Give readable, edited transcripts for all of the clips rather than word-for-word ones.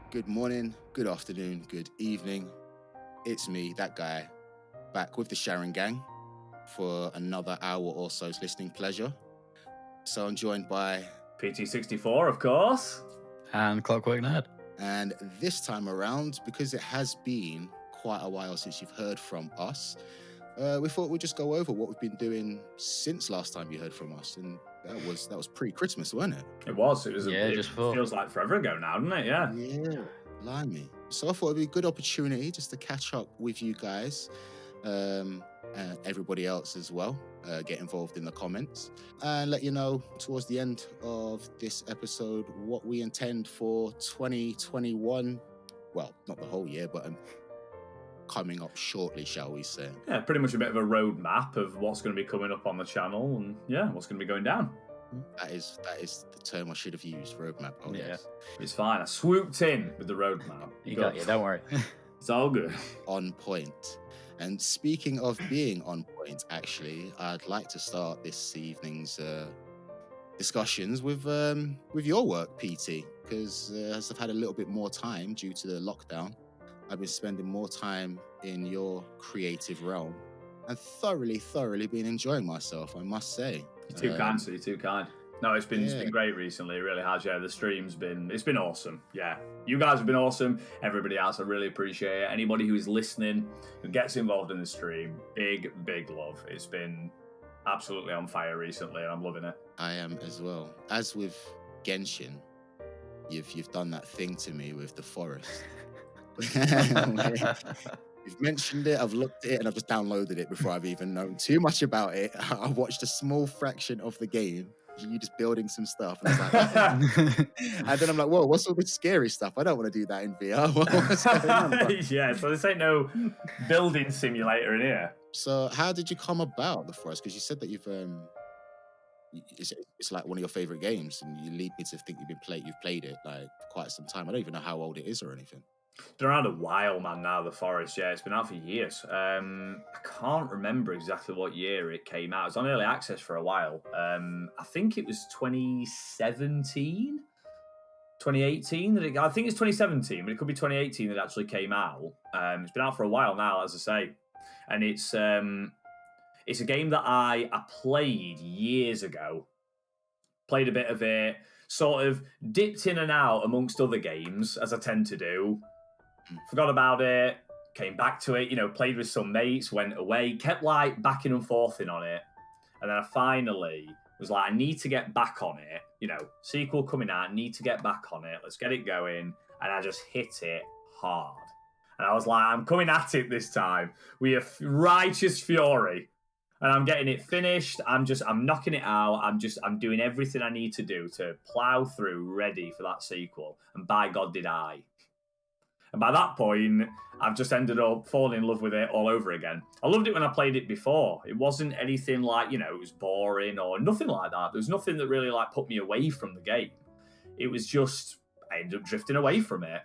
Good morning, good afternoon, good evening. It's me, that guy, back with the SharinGANG for another hour or so's listening pleasure. So I'm joined by PT64, of course. And Clockwork Nerd. And this time around, because it has been quite a while since you've heard from us, we thought we'd just go over what we've been doing since last time you heard from us. And that was pre-Christmas, wasn't it? It was. It feels like forever ago now, doesn't it? Yeah. Yeah, blimey. So I thought it'd be a good opportunity just to catch up with you guys, and everybody else as well. Get involved in the comments and let you know towards the end of this episode what we intend for 2021. Well, not the whole year, but coming up shortly, shall we say. Yeah, pretty much a bit of a roadmap of what's going to be coming up on the channel and, what's going to be going down. That is the term I should have used, roadmap. Oh, Yeah. yes. It's fine. I swooped in with the roadmap. You got you, don't worry. It's all good. On point. And speaking of being on point, actually, I'd like to start this evening's discussions with your work, PT, because as I've had a little bit more time due to the lockdown, I've been spending more time in your creative realm and thoroughly been enjoying myself, I must say. You're too kind, so you're too kind. No, it's been great recently. It really has. Yeah, the stream's been awesome. Yeah, you guys have been awesome. Everybody else, I really appreciate it. Anybody who's listening, who gets involved in the stream, big love. It's been absolutely on fire recently, and I'm loving it. I am as well. As with Genshin, you've done that thing to me with the forest. You've mentioned it, I've looked at it, and I've just downloaded it before I've even known too much about it. I watched a small fraction of the game, you just building some stuff, and I was like, and then I'm like, whoa, what's all this scary stuff? I don't want to do that in VR. What's going on? Yeah, so this ain't no building simulator in here. So how did you come about the forest? Because you said that you've it's like one of your favorite games, and you lead me to think you've played it like for quite some time. I don't even know how old it is or anything. It's been around a while, man, now, The Forest. Yeah, it's been out for years. I can't remember exactly what year it came out. It was on early access for a while. I think it was 2017, 2018. I think it's 2017, but it could be 2018 that it actually came out. It's been out for a while now, as I say. And it's a game that I played years ago. Played a bit of it, sort of dipped in and out amongst other games, as I tend to do. Forgot about it, came back to it, played with some mates, went away, kept like backing and forthing on it. And then I finally was like, I need to get back on it. Sequel coming out, need to get back on it. Let's get it going. And I just hit it hard. And I was like, I'm coming at it this time with a righteous fury. And I'm getting it finished. I'm knocking it out. I'm doing everything I need to do to plow through, ready for that sequel. And by God, did I. And by that point, I've just ended up falling in love with it all over again. I loved it when I played it before. It wasn't anything like, it was boring or nothing like that. There was nothing that really like put me away from the game. It was just, I ended up drifting away from it.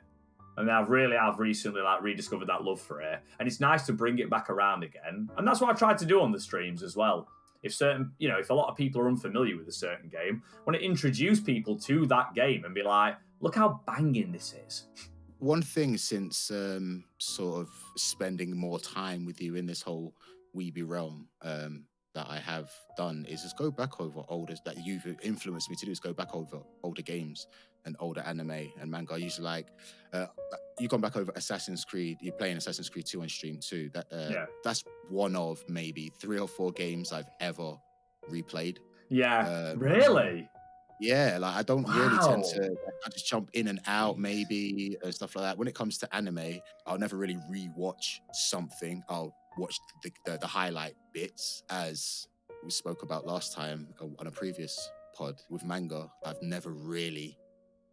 And I've recently like rediscovered that love for it. And it's nice to bring it back around again. And that's what I tried to do on the streams as well. If a lot of people are unfamiliar with a certain game, I want to introduce people to that game and be like, look how banging this is. One thing since sort of spending more time with you in this whole Weeby realm that I have done is just go back over that you've influenced me to do is go back over older games and older anime and manga. I usually like you've gone back over Assassin's Creed. You're playing Assassin's Creed 2 on stream too. That's one of maybe 3 or 4 games I've ever replayed. Yeah, really. Yeah, like I don't really tend to. I just jump in and out, maybe and stuff like that. When it comes to anime, I'll never really rewatch something. I'll watch the highlight bits, as we spoke about last time on a previous pod with manga. I've never really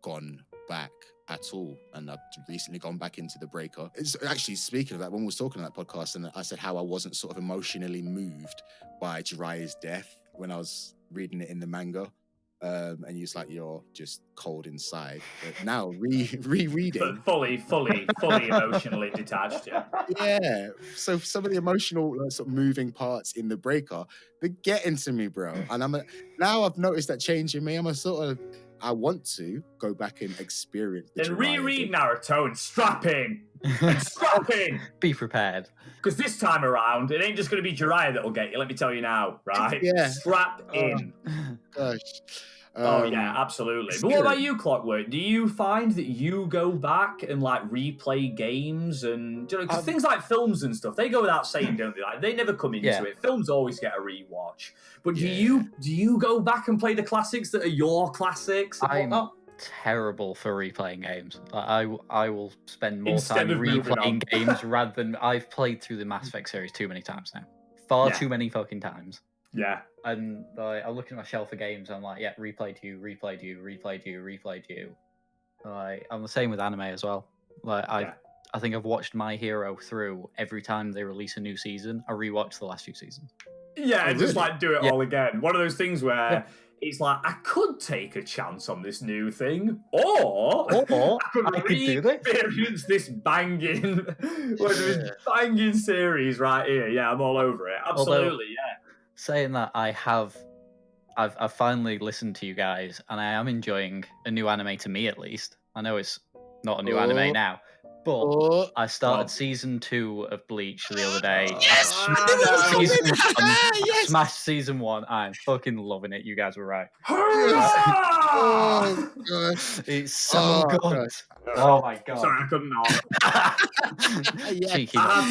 gone back at all, and I've recently gone back into the breaker. It's actually, speaking of that, when we was talking on that podcast, and I said how I wasn't sort of emotionally moved by Jiraiya's death when I was reading it in the manga. And you're like, you're just cold inside. But now rereading, fully emotionally detached. Yeah. So some of the emotional sort of moving parts in the breaker, they're getting to me, bro. And now I've noticed that change in me. I'm a sort of I want to go back and experience the Then Jiraiya reread thing. Naruto and strap in. And strap in. Be prepared. Because this time around, it ain't just going to be Jiraiya that'll get you. Let me tell you now, right? Yeah. Strap in. Gosh. Oh yeah, absolutely. But what about you, Clockwork? Do you find that you go back and like replay games and because things like films and stuff, they go without saying, don't they? Like they never come into it. Films always get a rewatch. But do you go back and play the classics that are your classics? I'm terrible for replaying games. I will spend more Instead time of moving replaying on. games rather than I've played through the Mass Effect series too many times now. Far too many fucking times. Yeah. And I'm looking at my shelf of games. I'm like, yeah, replayed you. I'm the same with anime as well. Like I think I've watched My Hero through every time they release a new season. I rewatch the last few seasons. Yeah, and just like do it all again. One of those things where it's like I could take a chance on this new thing, or I could re-experience this banging, this banging series right here. Yeah, I'm all over it. Absolutely, Saying that, I've finally listened to you guys, and I am enjoying a new anime to me at least. I know it's not a new anime now, but I started season 2 of Bleach the other day. I smashed season 1. I'm fucking loving it. You guys were right. Oh gosh, it's so good. Gosh. Oh my god. Sorry, I couldn't Cheeky. I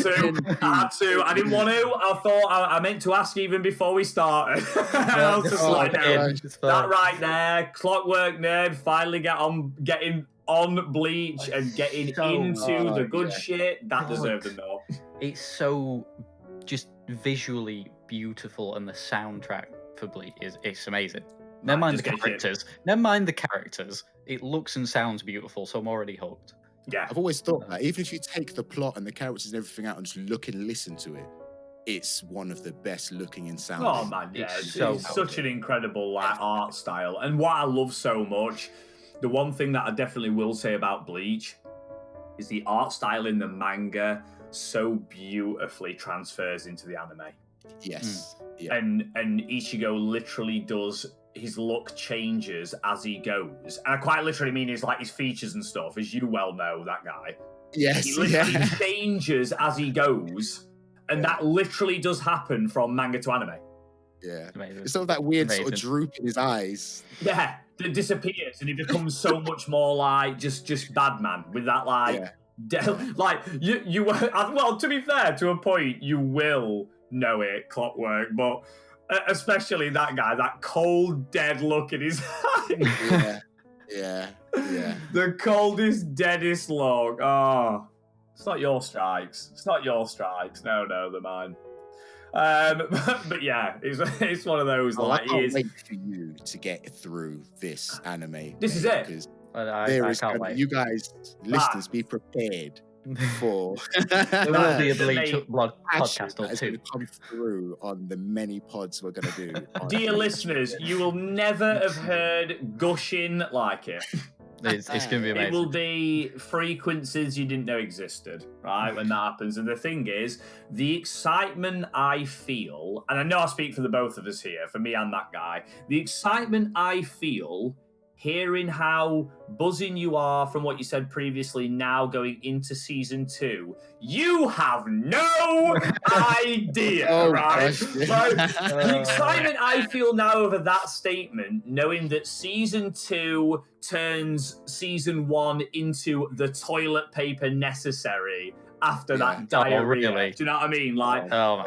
had to. I didn't want to. I thought I meant to ask even before we started. I was just like, that right there, Clockwork Nerd finally getting on Bleach and getting into the good shit. That deserved a note. It's so just visually beautiful, and the soundtrack for Bleach it's amazing. Never mind the characters. Never mind the characters. It looks and sounds beautiful, so I'm already hooked. Yeah, I've always thought that even if you take the plot and the characters and everything out and just look and listen to it, it's one of the best looking and sounding. Oh man, yeah, it's such an incredible art style. And what I love so much, the one thing that I definitely will say about Bleach is the art style in the manga so beautifully transfers into the anime. Yes. Yeah. And Ichigo literally does, his look changes as he goes. And I quite literally mean his features and stuff, as you well know, that guy. Yes. He literally changes as he goes. And that literally does happen from manga to anime. Yeah. Amazing. It's sort of that weird sort of droop in his eyes. Yeah. It disappears and he becomes so much more like just bad man with that you well, to be fair, to a point you will know it, Clockwork, but especially that guy, that cold dead look in his eye. Yeah. The coldest, deadest look. Oh, it's not your stripes. No, they're mine. But yeah, it's one of those. I can't wait for you to get through this anime. This is it. Because I can't wait. You guys, listeners, be prepared for there will be a Bleach podcast or two going to come through on the many pods we're going to do. Dear listeners, you will never have heard gushing like it. It's going to be amazing. It will be frequencies you didn't know existed, right, when that happens. And the thing is, the excitement I feel, and I know I speak for the both of us here, for me and that guy, the excitement I feel hearing how buzzing you are from what you said previously, now going into season 2, you have no idea, right? The excitement I feel now over that statement, knowing that season 2 turns season 1 into the toilet paper necessary after that diarrhea. Really? Do you know what I mean?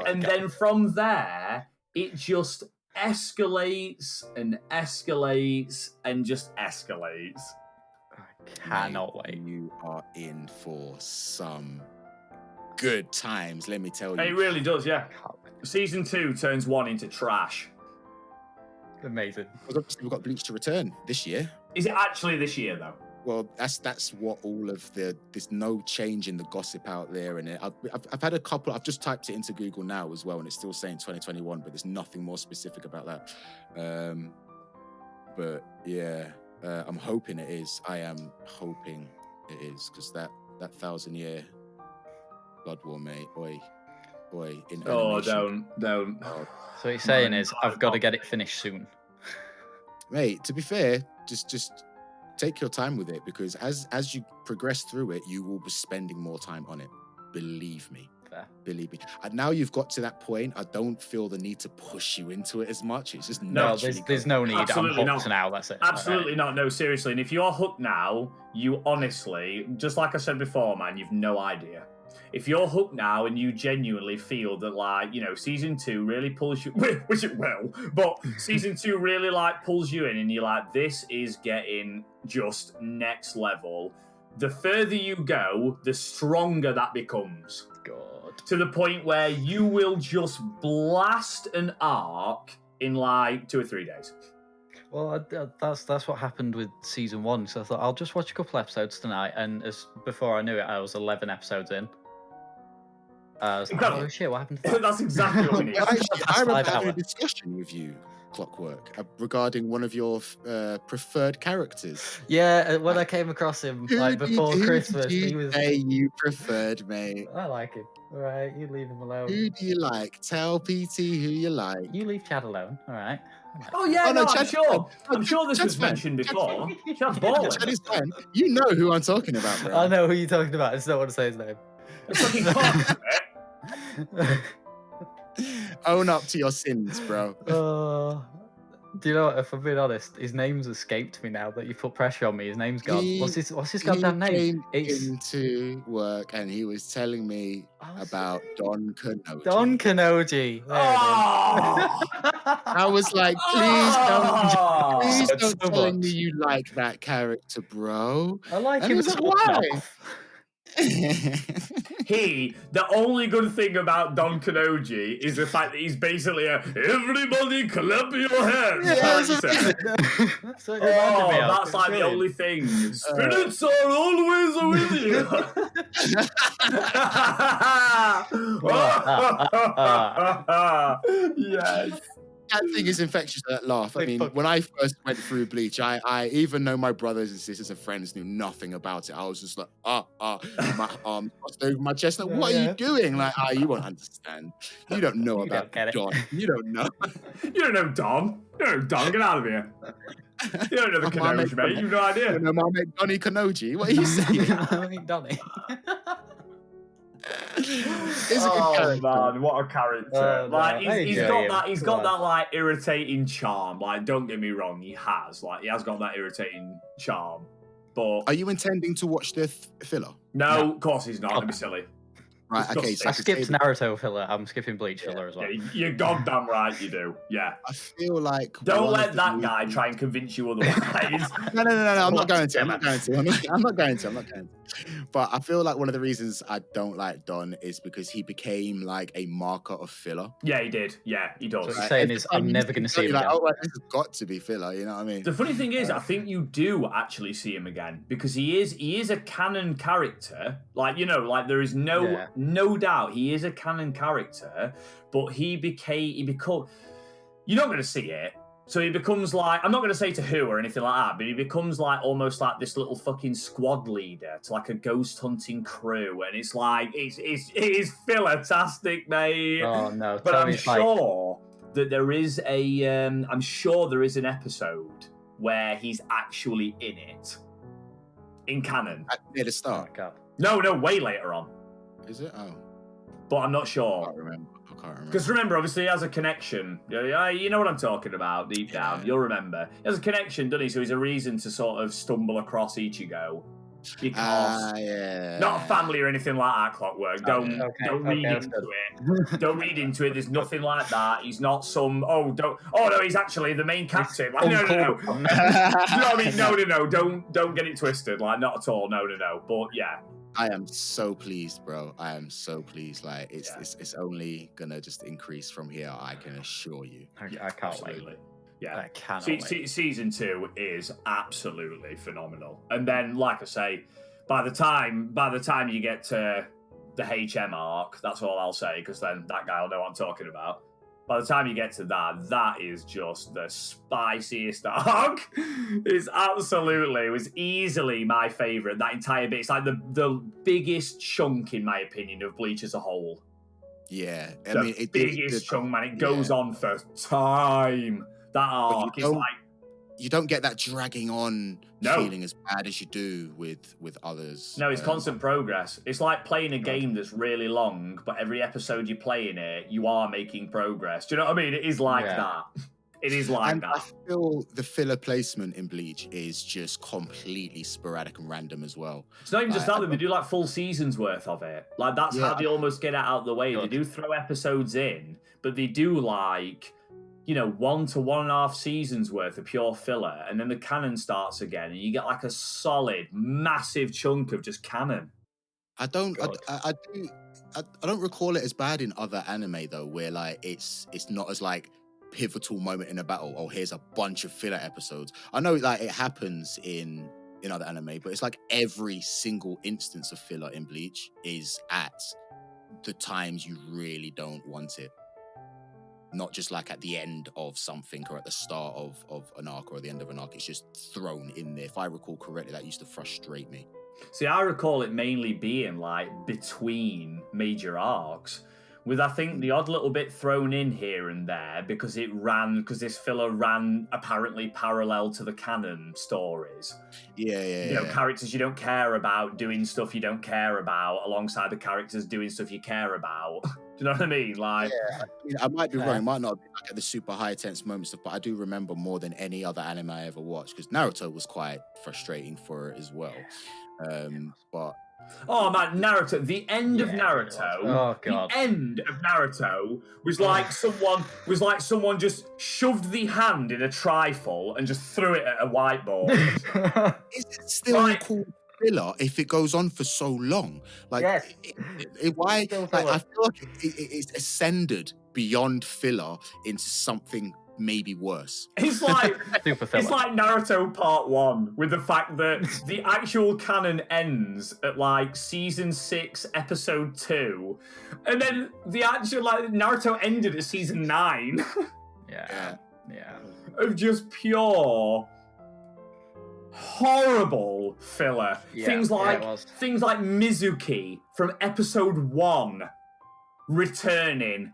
And then from there, it just escalates and escalates and just escalates. I cannot wait. You are in for some good times, let me tell you. It really does, yeah. Season 2 turns 1 into trash. Amazing. We've got Bleach to return this year. Is it actually this year, though? Well, that's what all of there's no change in the gossip out there, and I've had a couple. I've just typed it into Google now as well, and it's still saying 2021, but there's nothing more specific about that. But yeah, I'm hoping it is. I am hoping it is, because that 1,000-year blood war, mate. Boy. In animation. Don't. Oh. So what you're saying is, I've got to get it finished soon. Mate, to be fair, just take your time with it, because as you progress through it, you will be spending more time on it. Believe me. Believe me. And now you've got to that point, I don't feel the need to push you into it as much. It's just there's no need. Absolutely I'm hooked now. That's it. Absolutely not. No, seriously. And if you're hooked now, you honestly, just like I said before, man, you've no idea. If you're hooked now and you genuinely feel that, like, you know, season 2 really pulls you, which it will, but season 2 really like pulls you in, and you're like, this is getting just next level. The further you go, the stronger that becomes. God. To the point where you will just blast an arc in like 2 or 3 days. Well, that's what happened with season 1. So I thought I'll just watch a couple episodes tonight, and before I knew it, I was 11 episodes in. I was like, oh shit, what happened to that? That's exactly what we need. I remember having a discussion with you, Clockwork, regarding one one of your preferred characters. Yeah, when I came across him before Christmas, he was. Say you preferred, mate. I like him. All right, you leave him alone. Who do you like? Tell PT who you like. You leave Chad alone. All right. Oh yeah, no, I'm sure this was mentioned before. Chad's balling. Chad is fine. You know who I'm talking about, bro. I know who you're talking about. I just don't want to say his name. Own up to your sins, bro. Do you know what? If I'm being honest, his name's escaped me now that you put pressure on me. His name's gone. What's his goddamn name? He came into work and he was telling me about Don Kanoji. Don Kanoji. I was like, please don't tell me you like that character, bro. I like and him. Like, why? The only good thing about Don Kanoji is the fact that he's basically everybody clap your hands. Yeah, that's like the only thing. Spirits are always with you. Yes. That thing is infectious, that laugh. I mean, when I first went through Bleach, I even though my brothers and sisters and friends knew nothing about it, I was just like, my arm over my chest. Like, what are you doing? Like, you won't understand. You don't know about Don. You don't know. You don't know Don. You don't know Don. Get out of here. You don't know the Kanoji, mate. You've no idea. You know my mate Donny Kanoji. What are you saying? Donny. Man, what a character! He's got that like irritating charm. Like, don't get me wrong, he has got that irritating charm. But are you intending to watch the filler? No, of course he's not. Don't be silly. Right, okay. So I skipped Naruto filler. I'm skipping Bleach filler as well. Yeah, you're goddamn right, you do. Yeah. I feel like don't let that guy try and convince you otherwise. No. I'm not going to. But I feel like one of the reasons I don't like Don is because he became like a marker of filler. Yeah, he did. Yeah, he does. So what you're saying is, I'm never going to see him again. Like, this has got to be filler. You know what I mean? The funny thing is, I think you do actually see him again because he is a canon character. Like, you know, like there is no doubt he is a canon character, but he become. You're not going to see it. So he becomes like, I'm not going to say to who or anything like that, but he becomes like almost like this little fucking squad leader to like a ghost hunting crew, and it's like it is filler-tastic, mate. Oh no! But I'm sure that there is an episode where he's actually in it, in canon. Near the start. No, way later on. Is it? Oh. But I'm not sure. I can't remember. Because remember, obviously, he has a connection. You know what I'm talking about deep down. You'll remember. He has a connection, doesn't he? So he's a reason to sort of stumble across Ichigo. Because not a family or anything like that, Clockwork. Don't read into it. Don't read into it. There's nothing like that. He's not some. No, he's actually the main captain. Like, no. You know what I mean? No. Don't get it twisted. Like, not at all. No. But yeah. I am so pleased, bro. I am so pleased. Like, it's only gonna just increase from here. I can assure you. I can't wait. Yeah, I cannot wait. Season 2 is absolutely phenomenal. And then, like I say, by the time you get to the HM arc, that's all I'll say, because then that guy will know what I'm talking about. By the time you get to that is just the spiciest arc. It was easily my favourite, that entire bit. It's like the biggest chunk, in my opinion, of Bleach as a whole. Yeah. The biggest chunk, man. It goes on for time. That arc is like... you don't get that dragging on feeling as bad as you do with others. No, it's constant progress. It's like playing a game that's really long, but every episode you play in it, you are making progress. Do you know what I mean? It is like that. It is like that. I feel the filler placement in Bleach is just completely sporadic and random as well. It's not even just that, they do like full seasons worth of it. Like that's how they almost get it out of the way. They do throw episodes in, but they do like, 1 to 1.5 seasons worth of pure filler, and then the canon starts again, and you get like a solid, massive chunk of just canon. I don't recall it as bad in other anime though, where like it's not as like pivotal moment in a battle. Oh, here's a bunch of filler episodes. I know like it happens in other anime, but it's like every single instance of filler in Bleach is at the times you really don't want it. Not just like at the end of something or at the start of an arc or the end of an arc. It's just thrown in there. If I recall correctly, that used to frustrate me. See, I recall it mainly being like between major arcs, with I think the odd little bit thrown in here and there because this filler ran apparently parallel to the canon stories. Characters you don't care about doing stuff you don't care about alongside the characters doing stuff you care about. Do you know what I mean? Like, I might be wrong. It might not be like at the super high tense moments, but I do remember more than any other anime I ever watched, because Naruto was quite frustrating for it as well. But oh man, Naruto! The end of Naruto. Oh god! The end of Naruto was like someone just shoved the hand in a trifle and just threw it at a whiteboard. Is it still called filler if it goes on for so long? Like, why? Like, I feel like it's ascended beyond filler into something maybe worse. It's like Naruto Part 1, with the fact that the actual canon ends at like season 6, episode 2, and then the actual Naruto ended at season 9. Yeah. Of just pure horrible filler. Things like Mizuki from episode 1 returning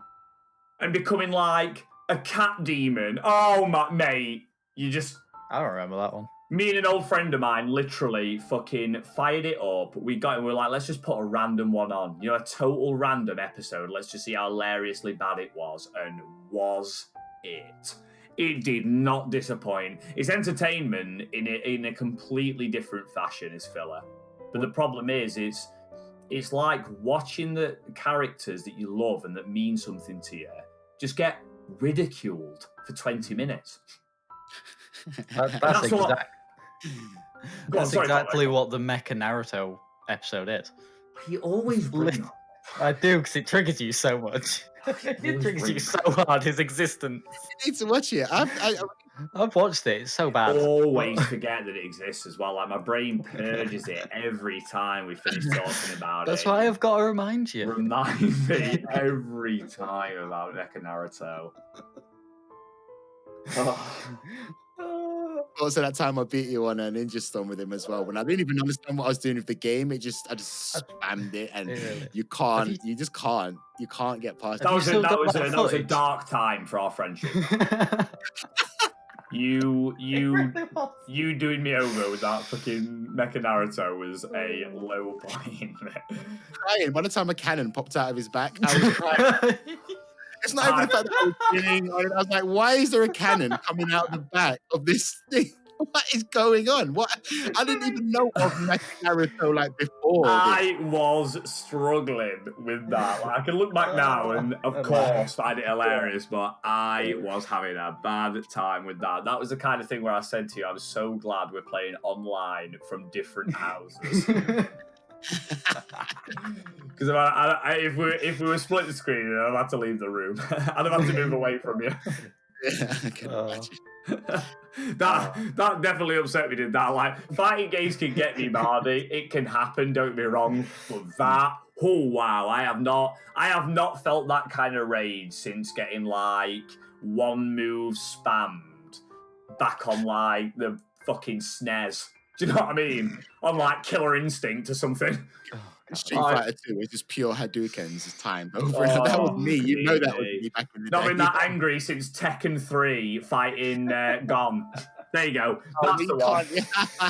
and becoming like a cat demon. Oh my mate, I don't remember that one. Me and an old friend of mine literally fucking fired it up. We were like, let's just put a random one on. A total random episode. Let's just see how hilariously bad it was. And was it? It did not disappoint. It's entertainment in a completely different fashion as filler. But the problem is, it's like watching the characters that you love and that mean something to you just get ridiculed for 20 minutes. That's exactly what the Mecha Naruto episode is. You always bring up. I do, because it triggers you so much. It triggers you so hard, his existence. You need to watch it. I've watched it. It's so bad. I always forget that it exists as well. Like, my brain purges it every time we finish talking about That's why I've got to remind you. Remind me every time about Mecha Naruto. Also, that time I beat you on a Ninja Storm with him as well, when I didn't even understand what I was doing with the game. I just spammed it, and you can't get past it. That was a dark time for our friendship. You doing me over with that fucking Mecha Naruto was a low point. Crying. By the time a cannon popped out of his back, I was crying. It's not even the fact that I was singing. I was like, why is there a cannon coming out the back of this thing? What is going on? What? I didn't even know of Mecha Naruto like before. I was struggling with that. Like, I can look back now and, of course, find it hilarious, but I was having a bad time with that. That was the kind of thing where I said to you, I was so glad we're playing online from different houses. Because if we were split the screen, I'd have to leave the room. I'd have to move away from you. Yeah, I can imagine. That definitely upset me, did that? Like, fighting games can get me, Mardy. It can happen, don't be wrong. But that, oh wow, I have not felt that kind of rage since getting like one move spammed back on like the fucking SNES. Do you know what I mean? On like Killer Instinct or something. Street Fighter 2 is just pure Hadoukens. It's timed over. That was me. You know that was me back in the day. Not been that angry since Tekken 3 fighting Gom. there you go. That's the one.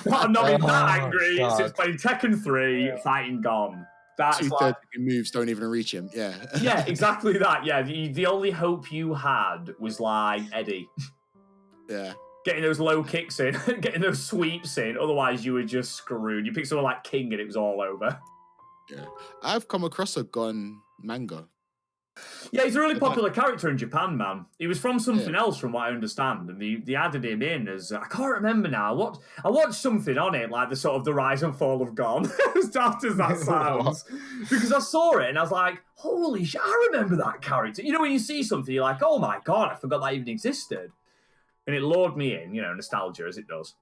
But I've not been that angry since playing Tekken 3, fighting Gon. That's 2/3 moves don't even reach him. Yeah. Yeah, exactly that. Yeah, the only hope you had was like Eddie. Yeah. Getting those low kicks in, getting those sweeps in. Otherwise, you were just screwed. You picked someone like King and it was all over. Yeah. I've come across a Gon manga. Yeah, he's a really popular character in Japan, man. He was from something else, from what I understand, and they added him in as I can't remember now. I watched something on it, like the sort of the rise and fall of Gon, as daft as that sounds, because I saw it and I was like, "Holy shit, I remember that character." You know, when you see something, you're like, "Oh my god, I forgot that even existed," and it lured me in, you know, nostalgia as it does.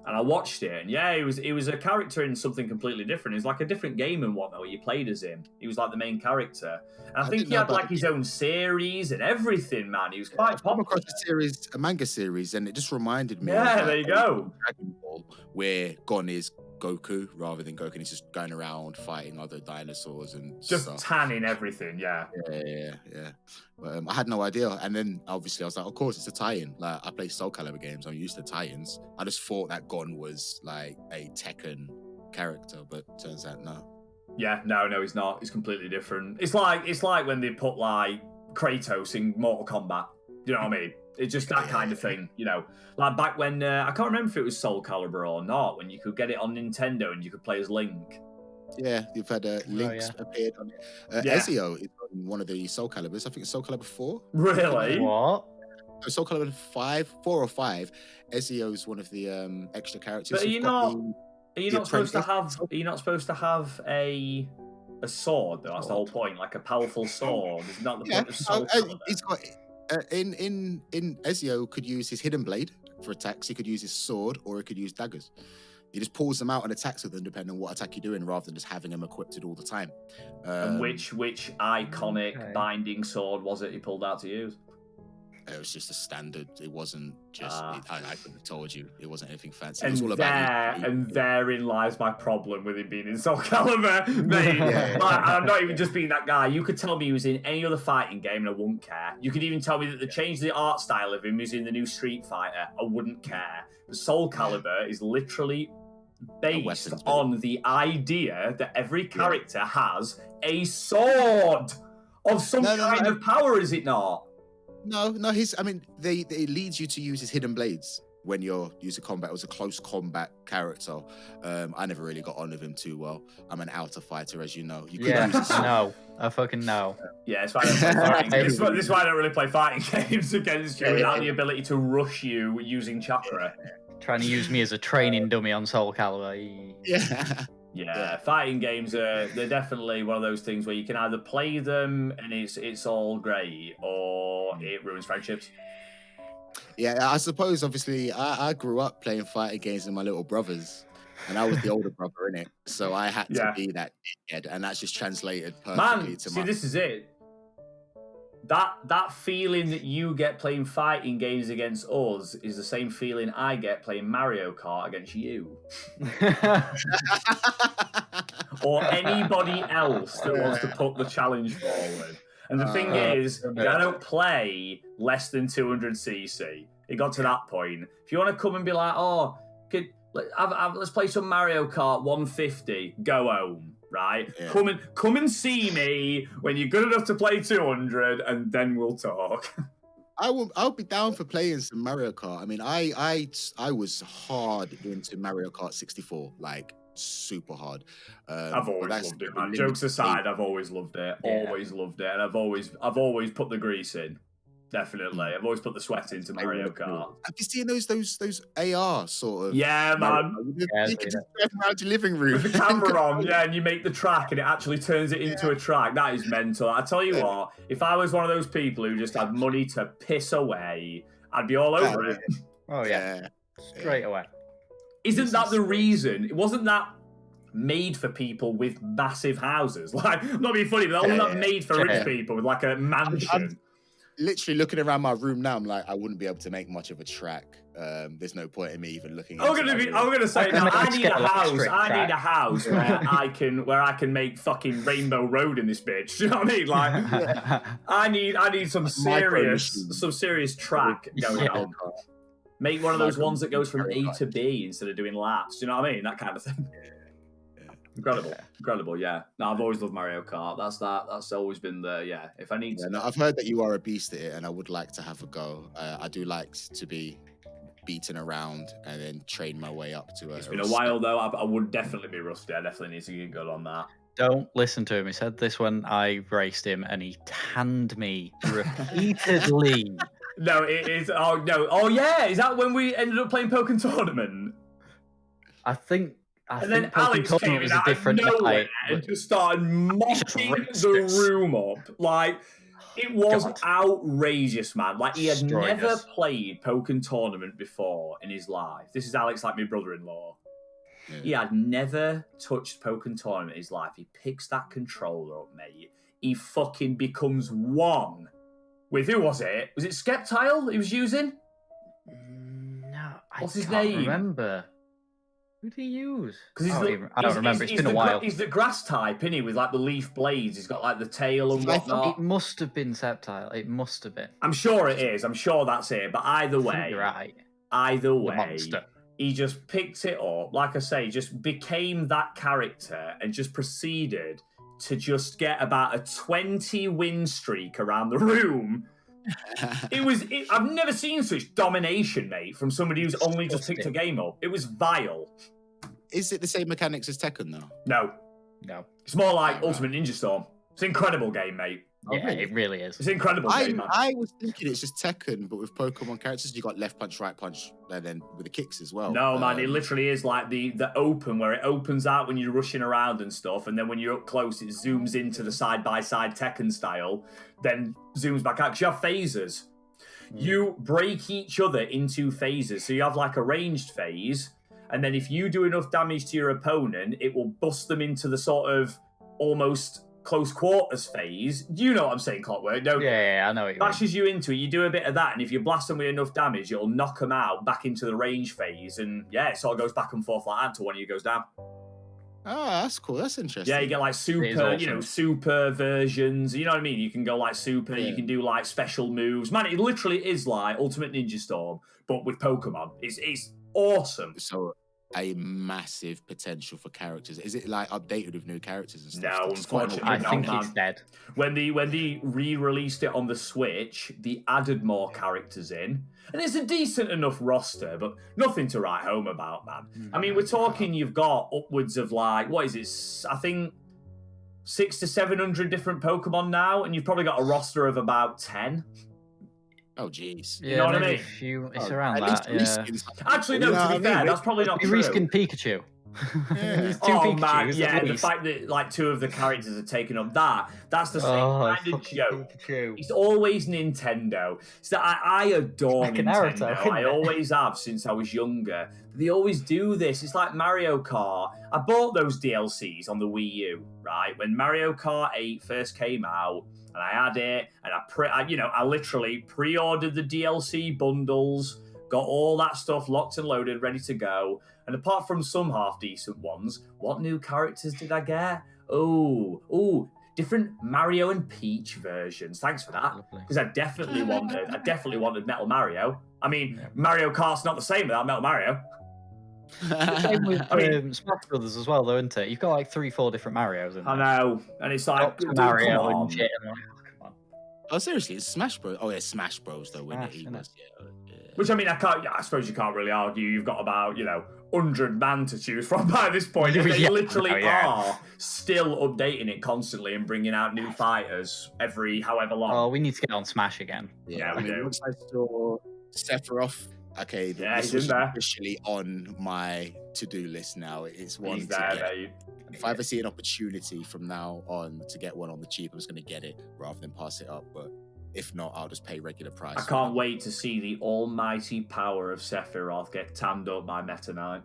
And I watched it, and yeah, he was a character in something completely different. It was like a different game and whatnot, where you played as him. He was like the main character. And I think he had like his own series and everything, man. He was quite popular. I've come across a manga series, and it just reminded me of there you go. Dragon Ball, where Gon is Goku rather than Goku. He's just going around fighting other dinosaurs and just stuff. tanning everything, yeah. But I had no idea, and then obviously I was like, of course it's a tie-in. Like I play Soul Calibur games, I'm used to tie-ins. I just thought that Gon was like a Tekken character, but turns out no. Yeah, no, he's not. He's completely different. It's like when they put like Kratos in Mortal Kombat. You know what I mean? It's just that kind of thing, you know. Like back when I can't remember if it was Soul Calibur or not, when you could get it on Nintendo and you could play as Link. Yeah, you've had links appeared on it. Ezio is on one of the Soul Caliburs. I think it's Soul Calibur 4. Really? What? Soul Calibur 4 or 5. Ezio is one of the extra characters. But are you not supposed to have a sword though? That's the whole point. Like a powerful sword. It's not the point of Soul Calibur. He's got in Ezio could use his hidden blade for attacks. He could use his sword, or he could use daggers. He just pulls them out and attacks with them depending on what attack you're doing, rather than just having them equipped all the time. And which iconic binding sword was it he pulled out to use? It was just a standard. It wasn't just. I couldn't have told you. It wasn't anything fancy. It was all about. And therein lies my problem with him being in Soul Calibur, mate. I'm not even just being that guy. You could tell me he was in any other fighting game, and I wouldn't care. You could even tell me that they changed the art style of him. He was in the new Street Fighter. I wouldn't care. But Soul Calibur is literally based on the idea that every character has a sword of some kind of power. Is it not? No, it leads you to use his hidden blades when you're using combat. It was a close combat character. I never really got on with him too well. I'm an outer fighter, as you know. You could use no, I fucking know. Yeah, it's why I don't play fighting games. This is why I don't really play fighting games against you without the ability to rush you using chakra. Trying to use me as a training dummy on Soul Calibur. Yeah, fighting games they're definitely one of those things where you can either play them and it's all great, or it ruins friendships. Yeah, I suppose obviously I grew up playing fighting games with my little brothers, and I was the older brother in it, so I had to be that dickhead, and that's just translated perfectly to my. This is it. That feeling that you get playing fighting games against us is the same feeling I get playing Mario Kart against you. Or anybody else that wants to put the challenge forward. And the thing is, I don't play less than 200cc. It got to that point. If you want to come and be like, let's play some Mario Kart 150, go home. Right, come and see me when you're good enough to play 200, and then we'll talk. I'll be down for playing some Mario Kart. I mean, I was hard into Mario Kart 64, like super hard. I've always loved it, man. Jokes aside, I've always loved it. Always loved it, and I've always put the grease in. Definitely, I've always put the sweat into Mario Kart. Have you seen those AR sort of? Yeah, man. You can just drive around your living room with the camera on, and you make the track, and it actually turns it into a track. That is mental. I tell you what, if I was one of those people who just had money to piss away, I'd be all over it. Oh yeah, straight away. Isn't that the reason? Wasn't that made for people with massive houses? Like, I'm not being funny, but wasn't that made for rich people with like a mansion? Literally looking around my room now, I'm like, I wouldn't be able to make much of a track. There's no point in me even looking. I'm gonna say, no, I need a house. I need a house where I can make fucking Rainbow Road in this bitch. Do you know what I mean? Like, I need some serious track going on. Make one of those ones that goes from A to B instead of doing laps. Do you know what I mean? That kind of thing. Incredible, yeah. No, I've always loved Mario Kart. That's always been the If I need, I've heard that you are a beast at it, and I would like to have a go. I do like to be beaten around and then train my way up to. It's been a while though. I would definitely be rusty. I definitely need to get good on that. Don't listen to him. He said this when I raced him, and he tanned me repeatedly. No, it is. Oh no. Oh yeah. Is that when we ended up playing Pokken Tournament? I think. And then Alex came in out of nowhere and just started mopping the room up. Like, it was outrageous, man. Like, he had never played Pokken Tournament before in his life. This is Alex, like my brother-in-law. Yeah. He had never touched Pokken Tournament in his life. He picks that controller up, mate. He fucking becomes one with, who was it? Was it Skeptile he was using? No, What's his name? Remember. Who did he use? Because I don't remember. It's been a while. He's the grass type, isn't he? With like the leaf blades. He's got like the tail and whatnot. It must have been Sceptile. It must have been. I'm sure it is. I'm sure that's it. But either way, right. Either way, he just picked it up. Like I say, just became that character and just proceeded to just get about a 20 win streak around the room. I've never seen such domination, mate, from somebody who's only just picked a game up. It was vile. Is it the same mechanics as Tekken, though? No. It's more like Ultimate Ninja Storm. It's an incredible game, mate. Yeah, it really is. It's an incredible game, man. I was thinking it's just Tekken, but with Pokemon characters, you got left punch, right punch, and then with the kicks as well. No, man, it literally is like the open, where it opens out when you're rushing around and stuff, and then when you're up close, it zooms into the side-by-side Tekken style, then zooms back out, because you have phasers. You break each other into phases, so you have like a ranged phase, and then if you do enough damage to your opponent, it will bust them into the sort of almost close quarters phase. You know what I'm saying, Clockwork? No, yeah, I know what you bashes you into it. You do a bit of that, and if you blast them with enough damage, it'll knock them out back into the range phase, and yeah, it sort of goes back and forth like that until one of you goes down. Oh, that's cool. That's interesting. Yeah, you get like super, super versions. You know what I mean? You can go like super. You can do like special moves. Man, it literally is like Ultimate Ninja Storm, but with Pokemon. It's awesome. So a massive potential for characters. Is it like updated with new characters and stuff? No, unfortunately, I think it's dead. When they re-released it on the Switch, they added more characters in, and it's a decent enough roster, but nothing to write home about, man. I mean, we're talking you've got upwards of like, what is it? I think 600 to 700 different Pokemon now, and you've probably got a roster of about 10. Oh, jeez. Yeah, you know what I mean? It's around that. Actually, no, to be fair, that's probably not true. Reskin Pikachu. Man, yeah, the fact that like two of the characters are taking up that's the same kind of joke. Pikachu. It's always Nintendo. So I adore Nintendo. I always have since I was younger. They always do this. It's like Mario Kart. I bought those DLCs on the Wii U, right? When Mario Kart 8 first came out, and I had it, and I literally pre-ordered the DLC bundles, got all that stuff locked and loaded, ready to go. And apart from some half-decent ones, what new characters did I get? Oh, different Mario and Peach versions. Thanks for that, because I definitely wanted Metal Mario. I mean, Mario Kart's not the same without Metal Mario. Same with Smash Brothers as well, though, isn't it? You've got like 3-4 different Marios in there. I know, and it's like Mario and shit. Come on. Oh, seriously, it's Smash Bros. Oh yeah, Smash Bros. Though, when it was, Which I mean, I suppose you can't really argue. You've got about 100 man to choose from by this point. And they literally are still updating it constantly and bringing out new fighters every however long. Oh, we need to get on Smash again. Yeah, we do. Once I saw Sephiroth. Okay, this is officially on my to-do list now. It's one to get. Mate. If I ever see an opportunity from now on to get one on the cheap, I'm just going to get it rather than pass it up. But if not, I'll just pay regular price. I can't wait to see the almighty power of Sephiroth get tanned up by Meta Knight.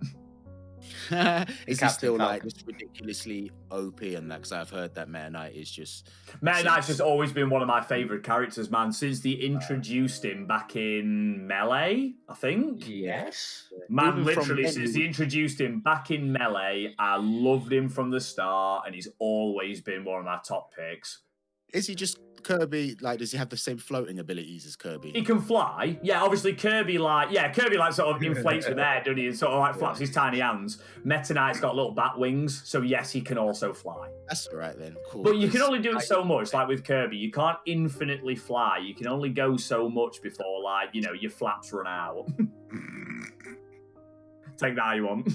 Is he still like just ridiculously OP and that? Because I've heard that Meta Knight is just... Meta Knight's just always been one of my favourite characters, man, since they introduced him back in Melee, I think. Yes. Man, literally, since they introduced him back in Melee, I loved him from the start, and he's always been one of my top picks. Is he just Kirby? Like, does he have the same floating abilities as Kirby? He can fly. Yeah, obviously Kirby like sort of inflates with air, doesn't he? And sort of like flaps his tiny hands. Meta Knight's got little bat wings, so yes, he can also fly. That's all right then. Cool. But you can only do it so much. Like with Kirby, you can't infinitely fly. You can only go so much before, like, you know, your flaps run out. Take that how you want.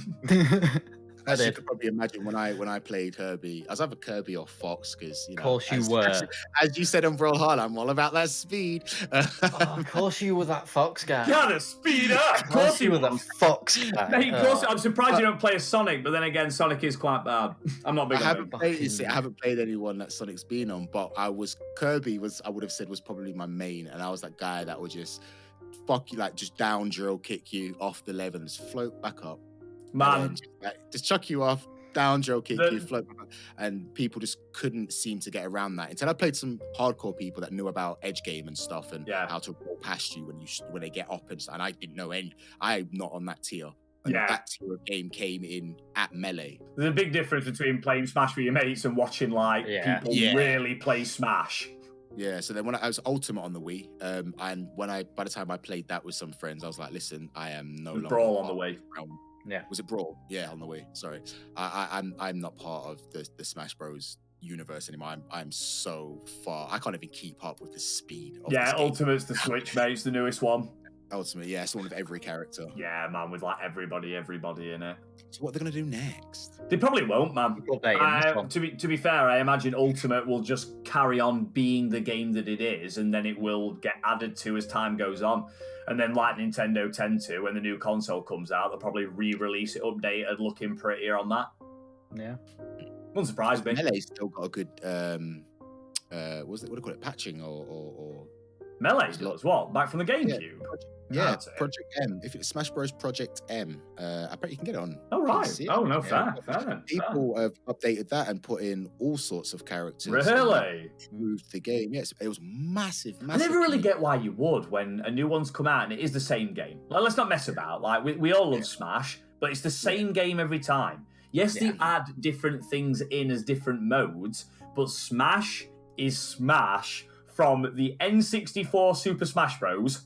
As you could probably imagine, when I played Kirby, I was either Kirby or Fox, because, you know, of course you were. As you said on Brawlhalla, I'm all about that speed. Of course you were that Fox guy. Gotta speed up. Of course you were the Fox guy. Mate, of course, I'm surprised you don't play as Sonic, but then again, Sonic is quite bad. I'm not big on him. I haven't played anyone that Sonic's been on, but Kirby was, I would have said, was probably my main, and I was that guy that would just fuck you, like just down drill kick you off the level and just float back up. Man, just chuck you off, down drill kick you, float back up, and people just couldn't seem to get around that until I played some hardcore people that knew about edge game and stuff, and how to roll past you when they get up and stuff. And I didn't know any. I'm not on that tier. And that tier of game came in at Melee. There's a big difference between playing Smash with your mates and watching people really play Smash. Yeah, so then when I was Ultimate on the Wii, and by the time I played that with some friends, I was like, listen, I am no longer Brawl on the Wii. Yeah, was it Brawl? Yeah, on the Wii. Sorry, I'm not part of the Smash Bros universe anymore. I'm so far. I can't even keep up with the speed. Of this game. Ultimate's the Switch, mate. It's the newest one. Ultimate, yeah, it's one of every character. Yeah, man, with like everybody in it. So what are they gonna do next? They probably won't, man. To be fair, I imagine Ultimate will just carry on being the game that it is, and then it will get added to as time goes on. And then, like Nintendo tend to, when the new console comes out, they'll probably re-release it updated, looking prettier on that. Yeah, wouldn't surprise me. Melee's still got a good what do you call it? Patching or Melee does what? Back from the GameCube? Yeah, Project M. If it's Smash Bros. Project M, I bet you can get it on. Oh, right. PC. Oh, no, fair. People have updated that and put in all sorts of characters. Really? Moved the game. Yes, it was massive. I never really get why you would when a new one's come out and it is the same game. Like, let's not mess about. Like, we all love Smash, but it's the same game every time. Yes, they add different things in as different modes, but Smash is Smash from the N64 Super Smash Bros.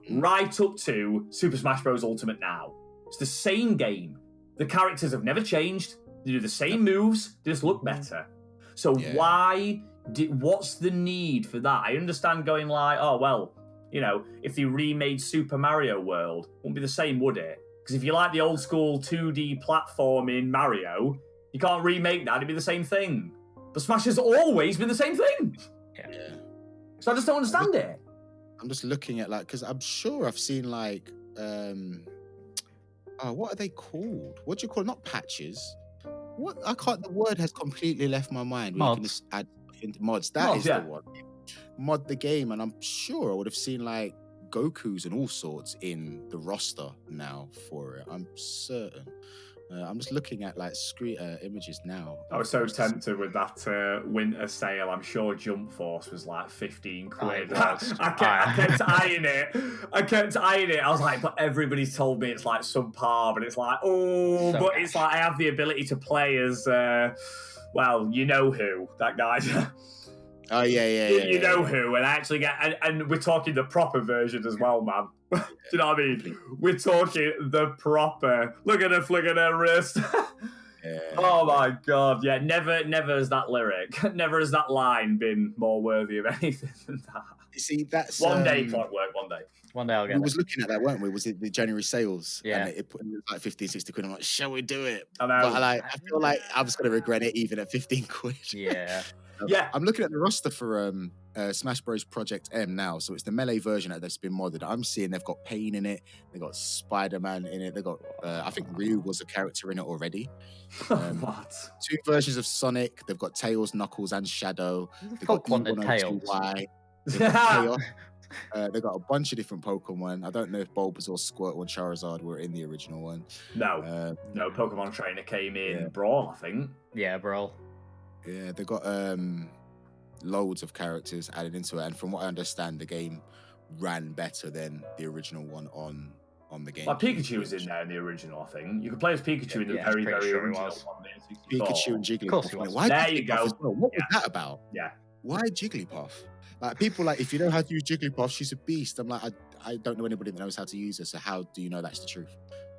Right up to Super Smash Bros. Ultimate now. It's the same game. The characters have never changed. They do the same moves. They just look better. So what's the need for that? I understand going like, oh, well, you know, if they remade Super Mario World, it wouldn't be the same, would it? Because if you like the old school 2D platforming Mario, you can't remake that. It'd be the same thing. But Smash has always been the same thing. Yeah. So I just don't understand it. I'm just looking at because I'm sure I've seen what are they called? What do you call it? Not patches. What the word has completely left my mind. Mods. You can just add mods. That is the one. Mod the game, and I'm sure I would have seen Gokus and all sorts in the roster now for it. I'm certain. I'm just looking at screen images now. I was so tempted with that winter sale. I'm sure Jump Force was like 15 quid. I kept eyeing it. I was like, but everybody's told me it's like subpar, but it's like, it's like I have the ability to play as, well, you know who, that guy. Oh, yeah. You know who, and I actually get, and we're talking the proper version as well, man. Do you know what I mean? We're talking the proper. Look at her flicking her wrist. Oh my god! Yeah, never has that lyric, never has that line been more worthy of anything than that. You see, that's one day Clockwork. One day I'll get. We was looking at that, weren't we? Was it the January sales? Yeah. And it put like 15, 60 quid. I'm like, shall we do it? I know. But I feel like I'm just gonna regret it even at 15 quid. Yeah. Yeah, I'm looking at the roster for Smash Bros. Project M now, so it's the Melee version that's been modded. I'm seeing they've got Pain in it, they got Spider-Man in it, they got I think Ryu was a character in it already. What? 2 versions of Sonic. They've got Tails, Knuckles, and Shadow. They've got Tails. They've got they got a bunch of different Pokemon. I don't know if Bulbasaur, Squirtle, and Charizard were in the original one. No, Pokemon Trainer came in Brawl, I think. Yeah, Brawl. Yeah, they got loads of characters added into it, and from what I understand, the game ran better than the original one on the game. Like Pikachu was in there in the original, I think. You could play as Pikachu in the very original one. Pikachu and Jigglypuff. Of course he was. Why there you go. What was that about? Yeah. why Jigglypuff? Like people like, if you know how to use Jigglypuff, she's a beast. I'm like, I don't know anybody that knows how to use her. So how do you know that's the truth?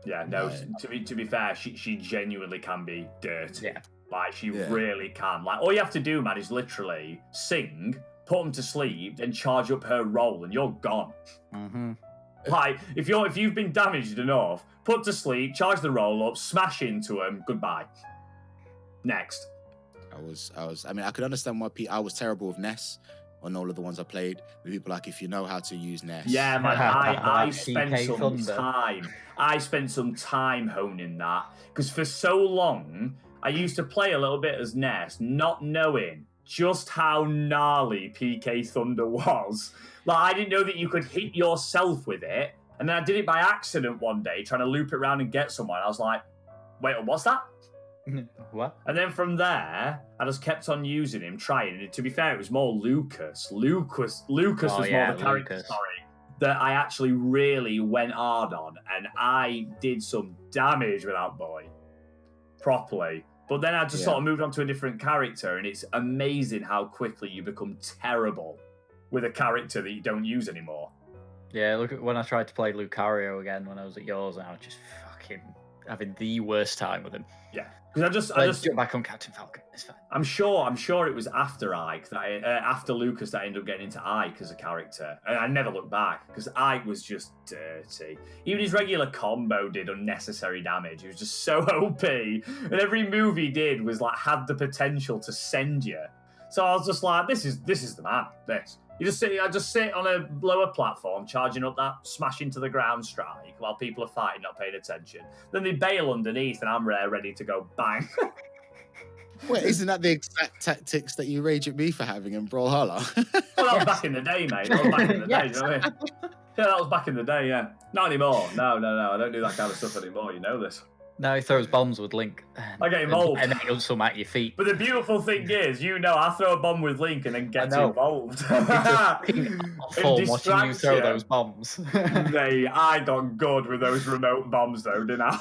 Yeah, no. To be fair, she genuinely can be dirty. Yeah. Like she really can. Like all you have to do, man, is literally sing, put them to sleep, then charge up her roll, and you're gone. Mm-hmm. Like if you've been damaged enough, put to sleep, charge the roll up, smash into them, goodbye. Next. I mean, I could understand why I was terrible with Ness on all of the ones I played. People like, if you know how to use Ness. Yeah, man, I spent PK some Thunder. time. I spent some time honing that because for so long I used to play a little bit as Ness, not knowing just how gnarly PK Thunder was. Like I didn't know that you could hit yourself with it, and then I did it by accident one day, trying to loop it around and get someone. I was like, "Wait, what's that?" What? And then from there, I just kept on using him, trying. And to be fair, it was more Lucas. Lucas was more the character, that I actually really went hard on. And I did some damage with that boy. Properly. But then I just sort of moved on to a different character. And it's amazing how quickly you become terrible with a character that you don't use anymore. Yeah, look at when I tried to play Lucario again when I was at yours, and I was just fucking having the worst time with him. Yeah, because I just jump back on Captain Falcon. It's fine. I'm sure it was after Ike after Lucas that I ended up getting into Ike as a character, and I never looked back because Ike was just dirty. Even his regular combo did unnecessary damage. He was just so OP, and every move he did was like had the potential to send you. So I was just like, this is the man. This. I just sit on a lower platform, charging up that smash into the ground strike while people are fighting, not paying attention. Then they bail underneath, and I'm there ready to go bang. Wait, isn't that the exact tactics that you rage at me for having in Brawlhalla? Well, that was back in the day, mate. That was back in the day, you know what I mean? Yeah, that was back in the day, yeah. Not anymore. No. I don't do that kind of stuff anymore. You know this. Now he throws bombs with Link. I get involved. And then he'll some at your feet. But the beautiful thing is, I throw a bomb with Link and then get involved. Watching you throw those bombs. I got good with those remote bombs, though, didn't I?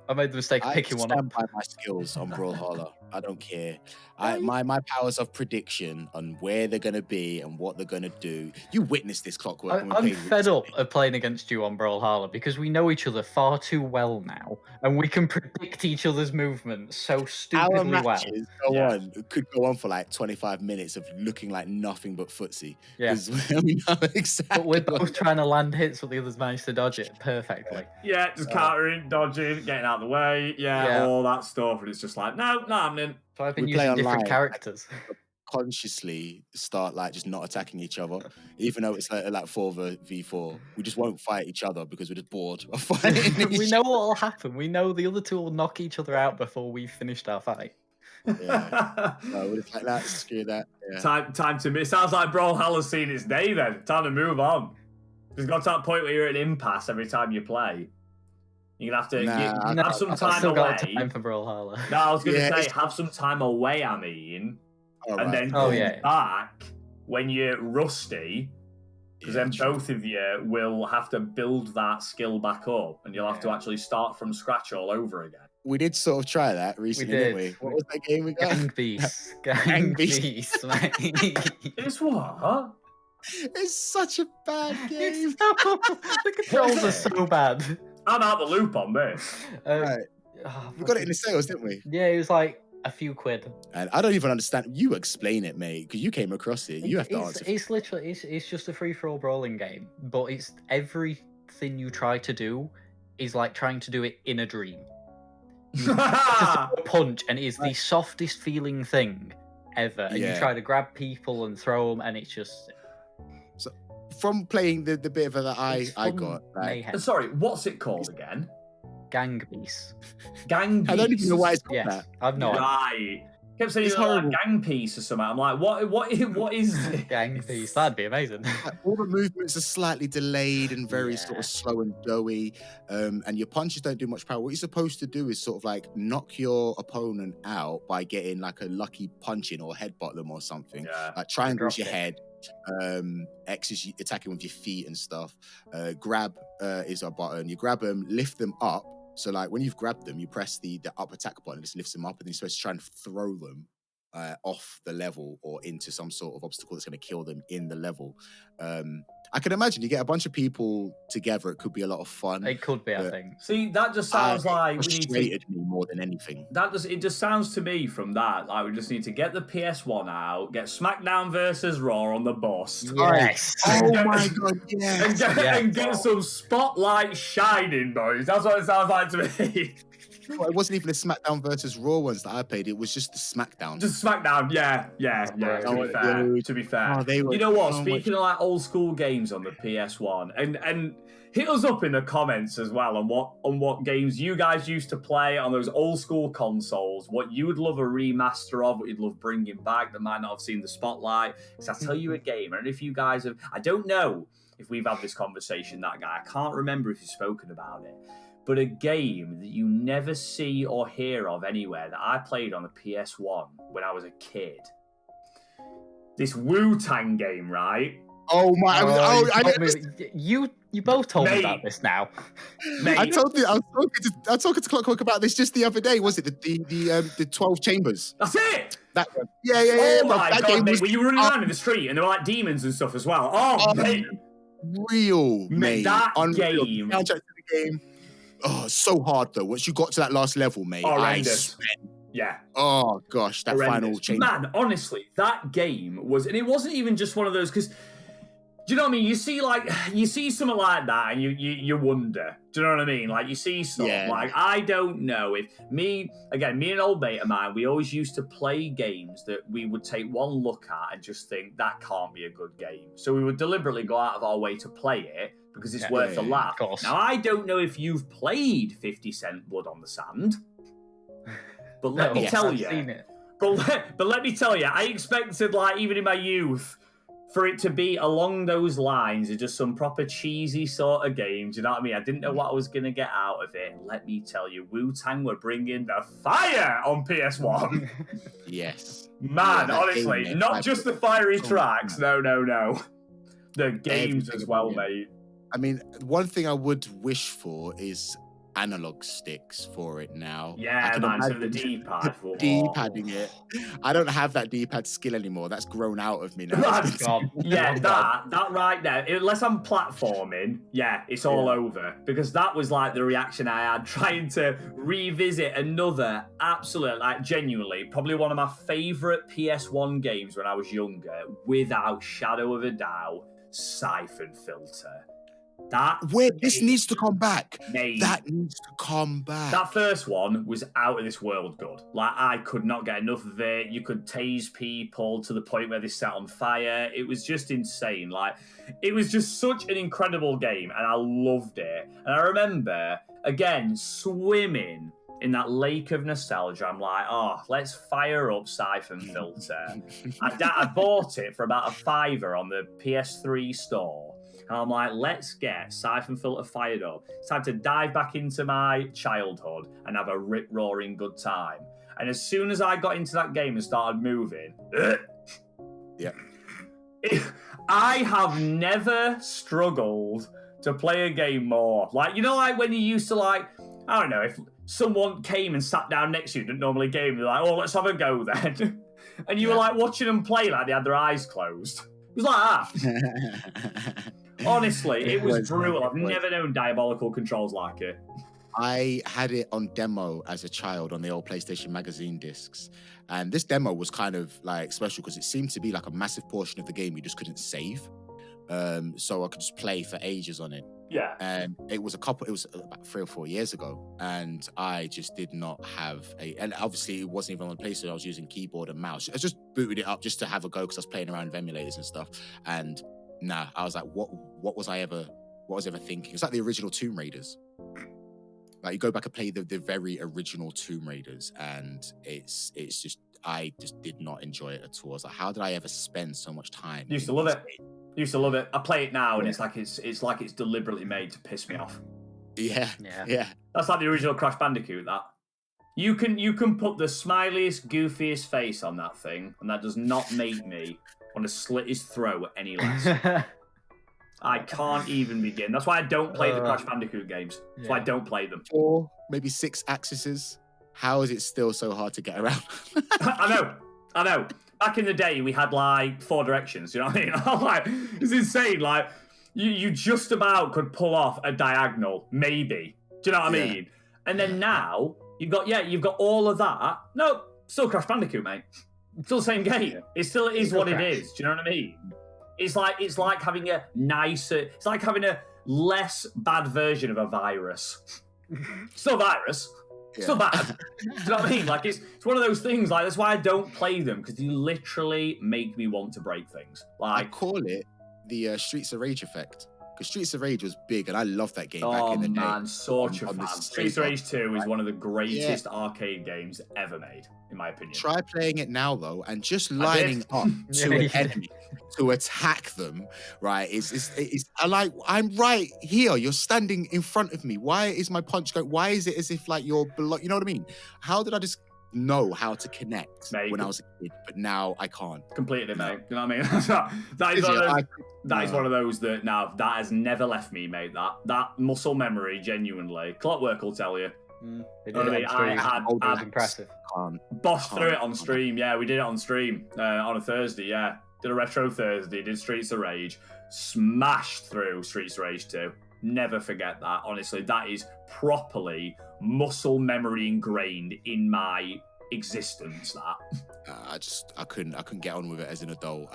I made the mistake of picking one up. I stand by my skills on Brawlhalla. I don't care. My powers of prediction on where they're going to be and what they're going to do. You witnessed this, Clockwork. I'm fed up of playing against you on Brawlhalla because we know each other far too well now, and we can predict each other's movements so stupidly Our matches well. Could go on for like 25 minutes of looking like nothing but footsie. Yeah. We know exactly. But we're both trying to land hits, but the others managed to dodge it perfectly. Yeah, just countering, dodging, getting out of the way. Yeah, all that stuff. And it's just like, no, not happening. So I've been using different characters. Consciously start like just not attacking each other, even though it's like 4v4. We just won't fight each other because we're just bored of fighting. We know what will happen. We know the other two will knock each other out before we've finished our fight. Yeah. No, we're just like that. Screw that. Yeah. Time to miss. Sounds like Brawlhalla's seen its day then. Time to move on. It's got to that point where you're at an impasse every time you play. You're going to have to have some time away. Time for Brawlhalla. No, I was going to say, have some time away, and then come back when you're rusty, because then both of you will have to build that skill back up, and you'll have to actually start from scratch all over again. We did sort of try that recently, didn't we? What was that game we got? Gang Beast. Gang Beast, mate. It's what? It's such a bad game. The controls are so bad. I'm out the loop on this. Right. We got it in the sales, didn't we? Yeah, it was like a few quid. And I don't even understand. You explain it, mate, because you came across it. You have to answer. It's literally, it's just a free-for-all brawling game, but it's everything you try to do is like trying to do it in a dream. You punch, and it is the softest feeling thing ever. And you try to grab people and throw them, and it's just... So, from playing the bit of that I got... Like... Sorry, what's it called again? Gang Beast. Gang Beast? I don't even know why it's called that. I've no idea. Right. Kept saying it's like Gang Piece or something. I'm like, what is this? Gang Piece? That'd be amazing. All the movements are slightly delayed and very sort of slow and doughy, and your punches don't do much power. What you're supposed to do is sort of like knock your opponent out by getting like a lucky punch in or headbutt them or something. Yeah. Like triangle's your head, X is attacking with your feet and stuff. Grab is a button. You grab them, lift them up. So like when you've grabbed them, you press the up attack button, it just lifts them up, and then you're supposed to try and throw them off the level or into some sort of obstacle that's going to kill them in the level. I can imagine you get a bunch of people together. It could be a lot of fun. It could be, I think. See, that just sounds like it frustrated me more than anything. It just sounds to me from that like we just need to get the PS1 out, get SmackDown versus Raw on the bus. Yes. Oh my god, yes. And get some spotlight shining, boys. That's what it sounds like to me. Well, it wasn't even the SmackDown versus Raw ones that I played. It was just the SmackDown. Just SmackDown, yeah. To be fair. Oh, you know what? Speaking of like old school games on the PS1, and hit us up in the comments as well on what games you guys used to play on those old school consoles. What you would love a remaster of, what you'd love bringing back that might not have seen the spotlight. Because I tell you a game, and if you guys have, I don't know if we've had this conversation. That guy, I can't remember if you've spoken about it. But a game that you never see or hear of anywhere that I played on the PS1 when I was a kid. This Wu-Tang game, right? Oh my! You both told me about this now. Mate. I was talking to Clockwork about this just the other day. Was it the 12 chambers? That's it. That one. Yeah. Oh my god, mate! Were you running around in the street and there were like demons and stuff as well? Oh, mate. Real, mate. That Unreal. game. Soundtrack to the game. Oh, so hard though. Once you got to that last level, mate, Yeah. Oh gosh, that final chamber. Man, honestly, that game was, and it wasn't even just one of those, because, do you know what I mean? You see something like that, and you wonder. Do you know what I mean? Like you see stuff. Yeah. Like I don't know if me and an old mate of mine, we always used to play games that we would take one look at and just think that can't be a good game. So we would deliberately go out of our way to play it because it's worth a laugh. Now I don't know if you've played 50 Cent Blood on the Sand, but let me tell you. But let me tell you, I expected, like, even in my youth, for it to be along those lines of just some proper cheesy sort of games. You know what I mean? I didn't know what I was going to get out of it. And let me tell you, Wu-Tang were bringing the fire on PS1. Yes. Man, honestly, not just the fiery tracks. No. The games as well, mate. I mean, one thing I would wish for is analog sticks for it now. Yeah, man, so the D-pad. D-padding it. I don't have that D-pad skill anymore. That's grown out of me now. Yeah, that right there. Unless I'm platforming, yeah, it's all over. Because that was like the reaction I had trying to revisit another absolute, like genuinely, probably one of my favourite PS1 games when I was younger, without shadow of a doubt, Siphon Filter. This needs to come back. Mate, that needs to come back. That first one was out of this world good. Like, I could not get enough of it. You could tase people to the point where they set on fire. It was just insane. Like, it was just such an incredible game, and I loved it. And I remember, again, swimming in that lake of nostalgia. I'm like, let's fire up Siphon Filter. I bought it for about $5 on the PS3 store. And I'm like, let's get Siphon Filter fired up. It's time to dive back into my childhood and have a rip-roaring good time. And as soon as I got into that game and started moving, I have never struggled to play a game more. Like, you know, like when you used to, like, I don't know, if someone came and sat down next to you, didn't normally game, they're like, let's have a go then. And you were like watching them play like they had their eyes closed. It was like that. Honestly, it was brutal. I've never known diabolical controls like it. I had it on demo as a child on the old PlayStation magazine discs. And this demo was kind of like special because it seemed to be like a massive portion of the game you just couldn't save. So I could just play for ages on it. Yeah. And it was about 3 or 4 years ago. And I just did not have and obviously it wasn't even on the PlayStation. I was using keyboard and mouse. I just booted it up just to have a go because I was playing around with emulators and stuff. And I was like, what was I ever thinking? It's like the original Tomb Raiders. Like you go back and play the very original Tomb Raiders, and it's just I just did not enjoy it at all. I was like, how did I ever spend so much time? Used to love it. I play it now, and it's like it's deliberately made to piss me off. Yeah. That's like the original Crash Bandicoot. That you can put the smiliest, goofiest face on that thing, and that does not make me want to slit his throat any less. I can't even begin. That's why I don't play the Crash Bandicoot games. That's why I don't play them. 4, maybe 6 axes. How is it still so hard to get around? I know. I know. Back in the day, we had like 4 directions. You know what I mean? Like, it's insane. Like, you just about could pull off a diagonal, maybe. Do you know what I mean? And then now you've got all of that. No, still Crash Bandicoot, mate. Still the same game. It still is what it is. Do you know what I mean? It's like having a nicer. It's like having a less bad version of a virus. Still a virus. Still bad. Do you know what I mean? Like it's one of those things. Like that's why I don't play them, because they literally make me want to break things. Like I call it the Streets of Rage effect, because Streets of Rage was big, and I loved that game back in the day. Oh man, such a fan. Streets of Rage 2 is one of the greatest arcade games ever made, in my opinion. Try playing it now though, and just lining up to an enemy to attack them. Right? I'm right here. You're standing in front of me. Why is my punch going? Why is it as if like you're below? You know what I mean? How did I just know how to connect when I was a kid, but now I can't? Completely, mate. You know what I mean? That is one of those that now that has never left me, mate. That muscle memory, genuinely. Clockwork will tell you. I had impressive. Bossed through it on stream. Yeah, we did it on stream on a Thursday. Yeah, did a retro Thursday. Did Streets of Rage. Smashed through Streets of Rage 2. Never forget that. Honestly, that is properly muscle memory ingrained in my existence. That I couldn't get on with it as an adult.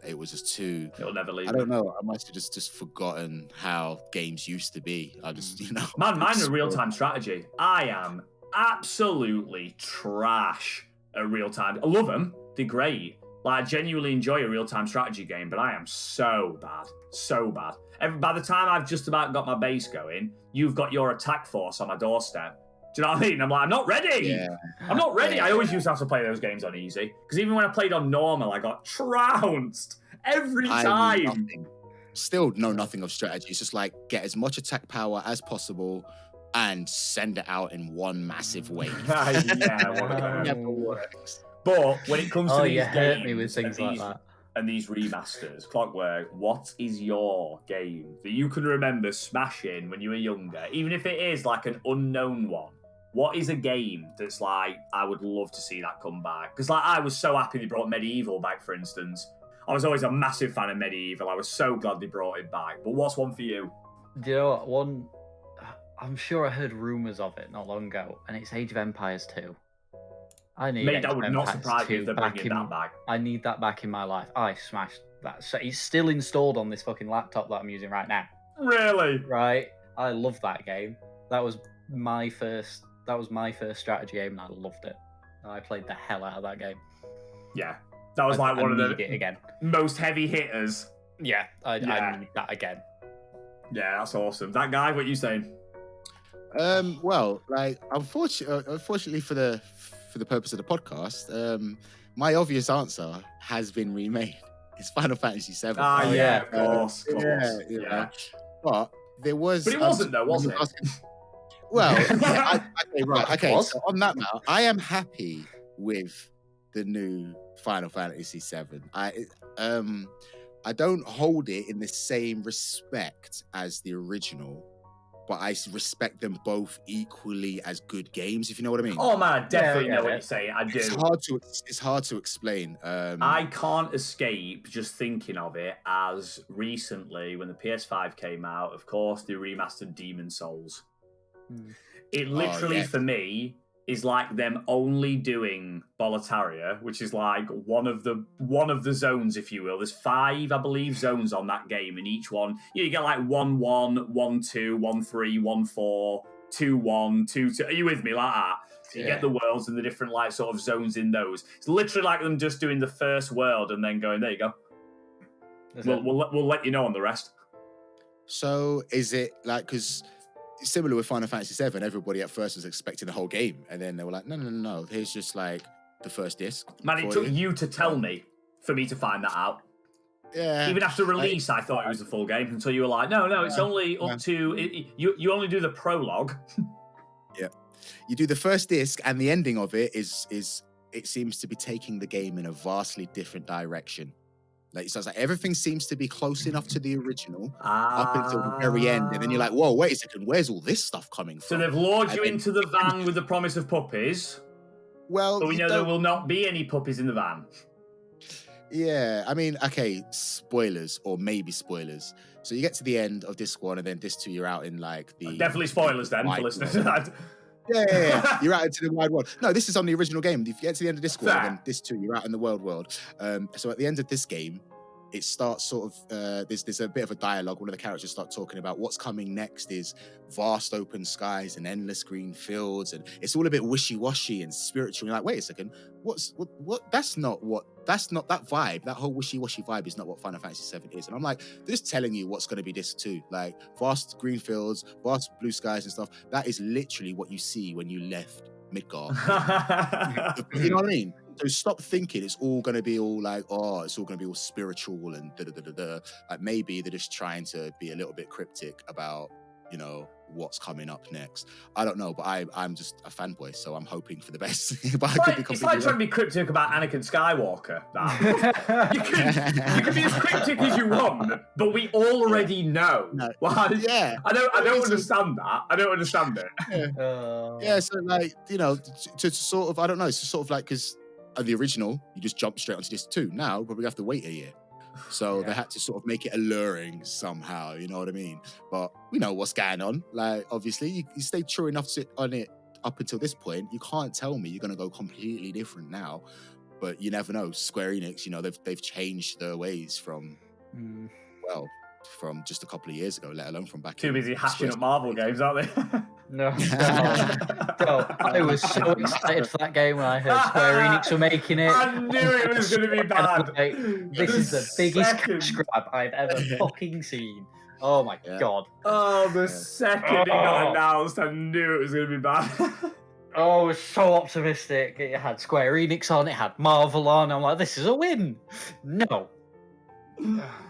It was just too. It'll never leave. I don't know. I must have just forgotten how games used to be. I just mine are real-time strategy. I am absolutely trash at real-time. I love them. They're great. Like, I genuinely enjoy a real-time strategy game, but I am so bad. So bad. By the time I've just about got my base going, you've got your attack force on my doorstep. Do you know what I mean? I'm like, I'm not ready. Yeah. I'm not ready. I always used to have to play those games on easy, because even when I played on normal, I got trounced every time. Still know nothing of strategy. It's just like, get as much attack power as possible and send it out in one massive wave. Yeah, never works. But when it comes to these games me with things like that. And these remasters, Clockwork, what is your game that you can remember smashing when you were younger, even if it is like an unknown one? What is a game that's like, I would love to see that come back? Because like, I was so happy they brought Medieval back, for instance. I was always a massive fan of Medieval. I was so glad they brought it back. But what's one for you? Do you know what? One, I'm sure I heard rumours of it not long ago, and it's Age of Empires 2. I need Mate, that would not surprise me if they're bringing that back. I need that back in my life. I smashed that. So it's still installed on this fucking laptop that I'm using right now. Really? Right. I love that game. That was my first strategy game, and I loved it. I played the hell out of that game. Yeah. That was like one of the most heavy hitters. Yeah, I need that again. Yeah, that's awesome. That guy, what are you saying? Well, like, unfortunately for the purpose of the podcast, my obvious answer has been remade. It's Final Fantasy VII. Of course. Yeah. But there was. But it wasn't though, was it? Well, okay. So on that matter, I am happy with the new Final Fantasy VII. I don't hold it in the same respect as the original, but I respect them both equally as good games, if you know what I mean. Oh man, I definitely know what you're saying. I do. It's hard to explain. I can't escape just thinking of it as recently when the PS5 came out. Of course, they remastered Demon Souls. It literally for me is like them only doing Boletaria, which is like one of the zones, if you will. There's 5, I believe, zones on that game, and each one you get like 1-1, 1-2, 1-3, 1-4, 2-1, 2-2. Are you with me like that? So you get the worlds and the different like sort of zones in those. It's literally like them just doing the first world and then going, there you go. We'll let you know on the rest. So is it like, because similar with Final Fantasy VII, everybody at first was expecting the whole game, and then they were like, no, here's just like the first disc. Man, it took you to tell me for me to find that out. Yeah. Even after release, I thought it was the full game until you were like, no, it's only up to you only do the prologue. Yeah, you do the first disc, and the ending of it is it seems to be taking the game in a vastly different direction. Like, so it's like everything seems to be close enough to the original up until the very end, and then you're like, whoa, wait a second, where's all this stuff coming from? So they've lured you into the van with the promise of puppies, Well, but we know there will not be any puppies in the van. Yeah, I mean, okay, spoilers or maybe spoilers. So you get to the end of disc 1 and then disc 2, you're out in like the... Definitely spoilers then for listeners. Yeah. You're out into the wide world. No, this is on the original game. If you get to the end of disc 1 and then disc 2, you're out in the world. So at the end of this game, it starts sort of, there's a bit of a dialogue. One of the characters start talking about what's coming next is vast open skies and endless green fields. And it's all a bit wishy-washy and spiritual. You're like, wait a second, what? That's not that vibe. That whole wishy-washy vibe is not what Final Fantasy VII is. And I'm like, they're just telling you what's going to be disc 2. Like vast green fields, vast blue skies and stuff. That is literally what you see when you left Midgard. You know what I mean? So stop thinking it's all going to be all like, oh, it's all going to be all spiritual and da-da-da-da-da. Like maybe they're just trying to be a little bit cryptic about, you know, what's coming up next. I don't know, but I'm just a fanboy, so I'm hoping for the best. But it's like trying to be cryptic about Anakin Skywalker. You can be as cryptic as you want, but we already know. No. Well, yeah. I don't understand that. I don't understand it. Yeah, so like, you know, to sort of, I don't know, it's sort of like, because the original, you just jump straight onto disc 2. Now, we probably have to wait a year. So they had to sort of make it alluring somehow, you know what I mean? But we know what's going on. Like, obviously, you stay true enough on it up until this point. You can't tell me you're going to go completely different now. But you never know. Square Enix, you know, they've changed their ways from, well, from just a couple of years ago, let alone from back. Too busy hashing up Marvel games, aren't they? No. I was so excited for that game when I heard Square Enix were making it. I knew it was going to be bad. This is the biggest cash grab I've ever fucking seen. Oh my god. Oh, the second it got announced, I knew it was going to be bad. Oh, I was so optimistic. It had Square Enix on, it had Marvel on. I'm like, this is a win. No.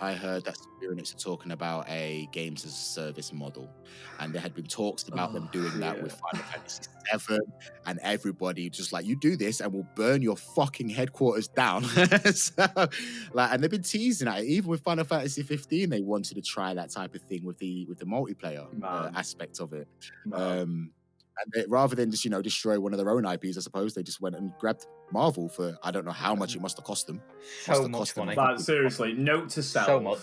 I heard that Square Enix are talking about a games as a service model, and there had been talks about them doing that with Final Fantasy VII, and everybody just like, you do this and we'll burn your fucking headquarters down. So, like, and they've been teasing at it. Even with Final Fantasy 15, they wanted to try that type of thing with the multiplayer aspect of it. And rather than just, you know, destroy one of their own IPs, I suppose they just went and grabbed Marvel for, I don't know how much it must have cost them. So much money. But seriously, note to self. So much.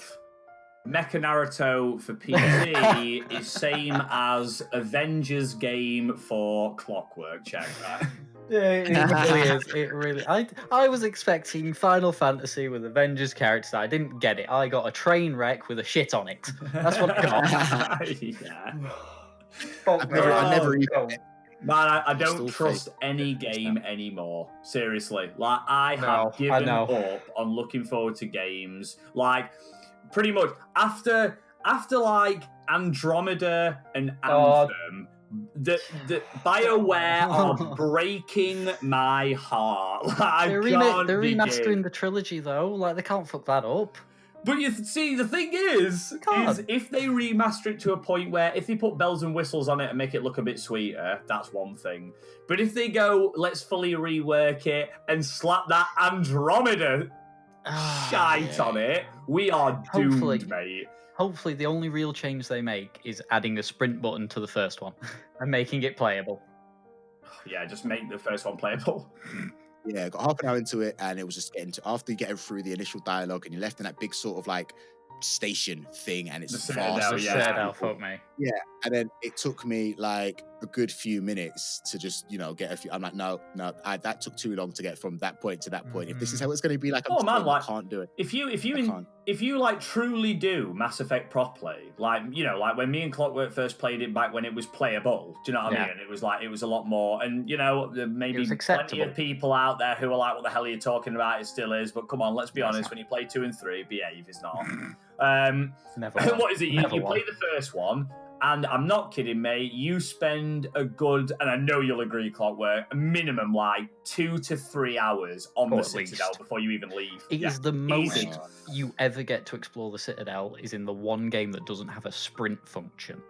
Mecha Naruto for PC is same as Avengers game for Clockwork. Check that. Yeah, it really is. It really. I was expecting Final Fantasy with Avengers characters. I didn't get it. I got a train wreck with a shit on it. That's what I got. Yeah. I never even. Man, I don't trust any game anymore. Seriously. Like, I have given up on looking forward to games. Like, pretty much after like Andromeda and Anthem, the BioWare are breaking my heart. Like, they're remastering the trilogy though. Like, they can't fuck that up. But you see, the thing is if they remaster it to a point where if they put bells and whistles on it and make it look a bit sweeter, that's one thing. But if they go, let's fully rework it and slap that Andromeda shite on it, we are doomed, mate. Hopefully, the only real change they make is adding a sprint button to the first one and making it playable. Yeah, just make the first one playable. Yeah, got half an hour into it, and it was just after getting through the initial dialogue, and you're left in that big sort of like station thing, and it's vast. Fuck me. Yeah, and then it took me like a good few minutes to just, you know, get a few. I'm like, no, that took too long to get from that point to that point. If this is how it's going to be, like, I can't do it. If you like truly do Mass Effect properly, like, you know, like when me and Clockwork first played it back when it was playable, do you know what I mean? And it was a lot more, and you know, there may be plenty of people out there who are like, what the hell are you talking about? It still is, but come on, let's be honest. When you play 2 and 3, behave. It's not. Never. What is it? You play the first one. And I'm not kidding, mate. You spend a good, and I know you'll agree, Clockwork, a minimum like 2 to 3 hours on the Citadel before you even leave. It is the most you ever get to explore the Citadel is in the one game that doesn't have a sprint function.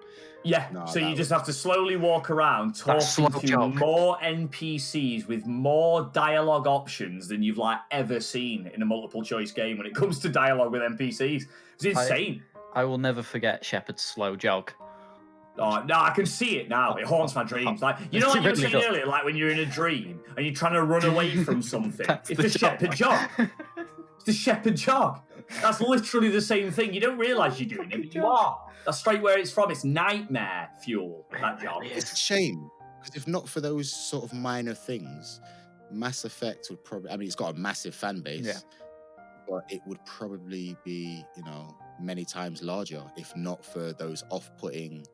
Yeah, so you just have to slowly walk around talking to more NPCs with more dialogue options than you've like ever seen in a multiple choice game when it comes to dialogue with NPCs. It's insane. I will never forget Shepard's slow jog. Oh no, I can see it now. It haunts my dreams. Like you know, like you were saying earlier, like when you're in a dream and you're trying to run away from something. It's the shepherd jog. It's the shepherd jog. That's literally the same thing. You don't realise you're doing it, but you are. That's straight where it's from. It's nightmare fuel. That jog. It's a shame because if not for those sort of minor things, Mass Effect would probably. I mean, it's got a massive fan base, but it would probably be, many times larger if not for those off-putting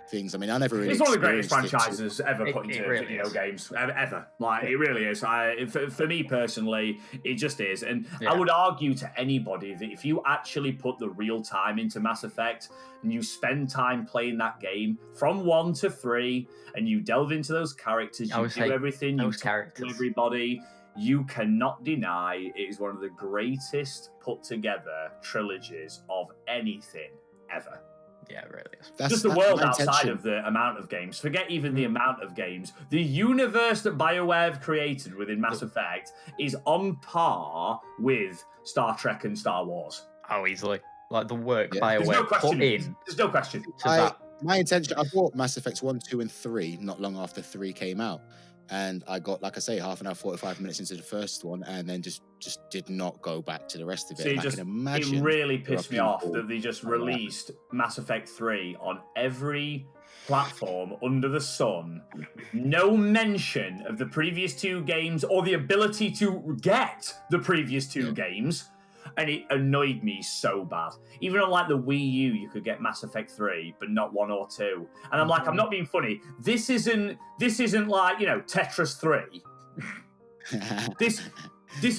things. I mean, I never really. It's one of the greatest franchises ever put into video games ever. Like it really is. For me personally, it just is. And I would argue to anybody that if you actually put the real time into Mass Effect and you spend time playing that game from 1 to 3, and you delve into those characters, you do everything, you talk to everybody. You cannot deny it is one of the greatest put together trilogies of anything ever. Yeah, it really is. Just the world outside of the amount of games. Forget even the amount of games. The universe that BioWare have created within Mass Effect is on par with Star Trek and Star Wars. Oh, easily. Like the work BioWare put in. There's no question. My intention, I bought Mass Effect 1, 2, and 3 not long after 3 came out. And I got, like I say, half an hour, 45 minutes into the first one, and then just did not go back to the rest of it. See, it really pissed me off that they just released Mass Effect 3 on every platform under the sun. No mention of the previous 2 games or the ability to get the previous 2 games. And it annoyed me so bad. Even on like the Wii U, you could get Mass Effect 3, but not 1 or 2. And I'm like, I'm not being funny. This isn't like, Tetris 3. This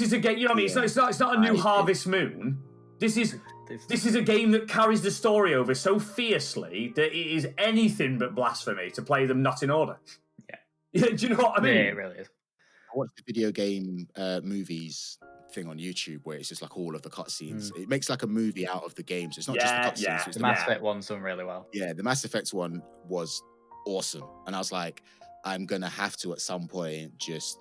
is a game, you know what I mean? It's not a new Harvest Moon. This is a game that carries the story over so fiercely that it is anything but blasphemy to play them not in order. Yeah. Do you know what I mean? Yeah, it really is. I watched the video game movies thing on YouTube where it's just like all of the cutscenes. It makes like a movie out of the games. It's not just the cutscenes. The Mass Effect one's done really well. Yeah, the Mass Effect one was awesome. And I was like, I'm going to have to at some point just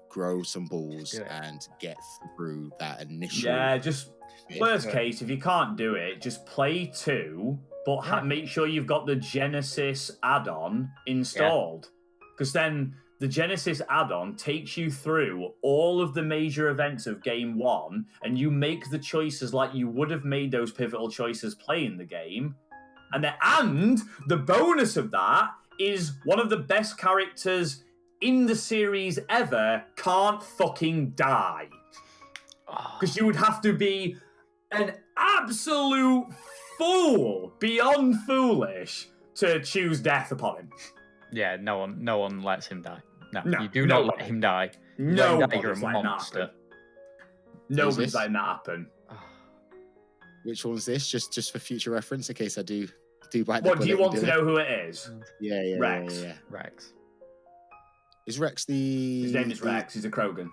grow some balls and get through that initial... Yeah, just worst case, if you can't do it, just play 2, but make sure you've got the Genesis add-on installed. Because then... the Genesis add-on takes you through all of the major events of Game 1, and you make the choices like you would have made those pivotal choices playing the game. And the bonus of that is one of the best characters in the series ever can't fucking die. Because you would have to be an absolute fool, beyond foolish, to choose death upon him. Yeah, no one lets him die. No, you do not let him die. No, you're a monster. Nobody's letting that happen. Which one's this? Just for future reference, in case I do bite the bullet. What, do you want to know who it is? Yeah. Rex. Yeah. Rex. Is Rex the... His name is Rex. He's a Krogan.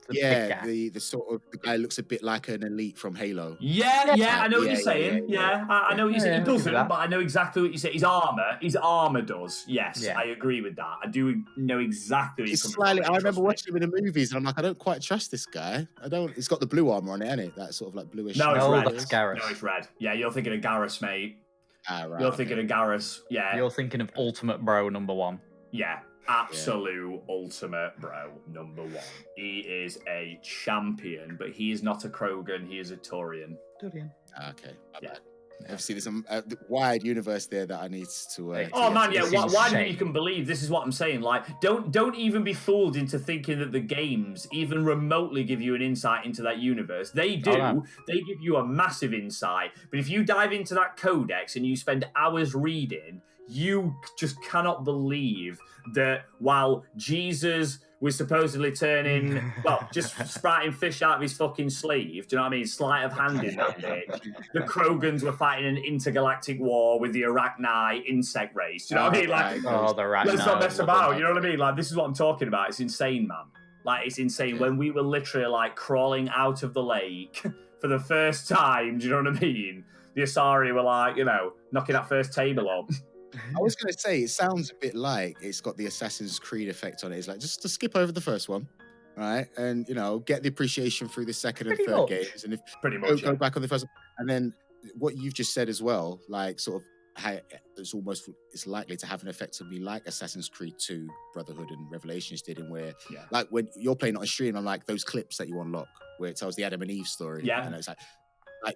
The sort of the guy looks a bit like an elite from Halo. Yeah, I know what you're saying. Yeah, I know what you're saying. He doesn't, but I know exactly what you say. His armor does. Yes, I agree with that. I do know exactly what you're slightly. I remember watching him in the movies, and I'm like, I don't quite trust this guy. It's got the blue armor on it, hasn't it? That sort of like bluish. No, it's red. That's Garrus. No, it's red. Yeah, you're thinking of Garrus, mate. Right, you're thinking of Garrus. Yeah. You're thinking of Ultimate Bro #1. Yeah. Absolute ultimate bro #1. He is a champion, but he is not a Krogan. He is a Turian. Okay, my bad. Obviously, there's a wide universe there that I need to. Why don't you can believe this is what I'm saying? Like, don't even be fooled into thinking that the games even remotely give you an insight into that universe. They do. Oh, no. They give you a massive insight. But if you dive into that codex and you spend hours reading, you just cannot believe that while Jesus was supposedly turning, just sprouting fish out of his fucking sleeve, do you know what I mean? Sleight of hand in that bitch. The Krogans were fighting an intergalactic war with the Arachni insect race. Do you know what I mean? Like, the Arachni. Let's not mess about, you know what I mean? Like, this is what I'm talking about. It's insane, man. Like, it's insane. Yeah. When we were literally, like, crawling out of the lake for the first time, do you know what I mean? The Asari were, like, knocking that first table up. I was going to say, it sounds a bit like it's got the Assassin's Creed effect on it. It's like, just to skip over the first one, right? And, get the appreciation through the second and third games. And if go back on the first one. And then what you've just said as well, like sort of it's likely to have an effect on me like Assassin's Creed 2, Brotherhood, and Revelations did, in where like when you're playing it on stream, I'm like those clips that you unlock where it tells the Adam and Eve story. Yeah, and it's like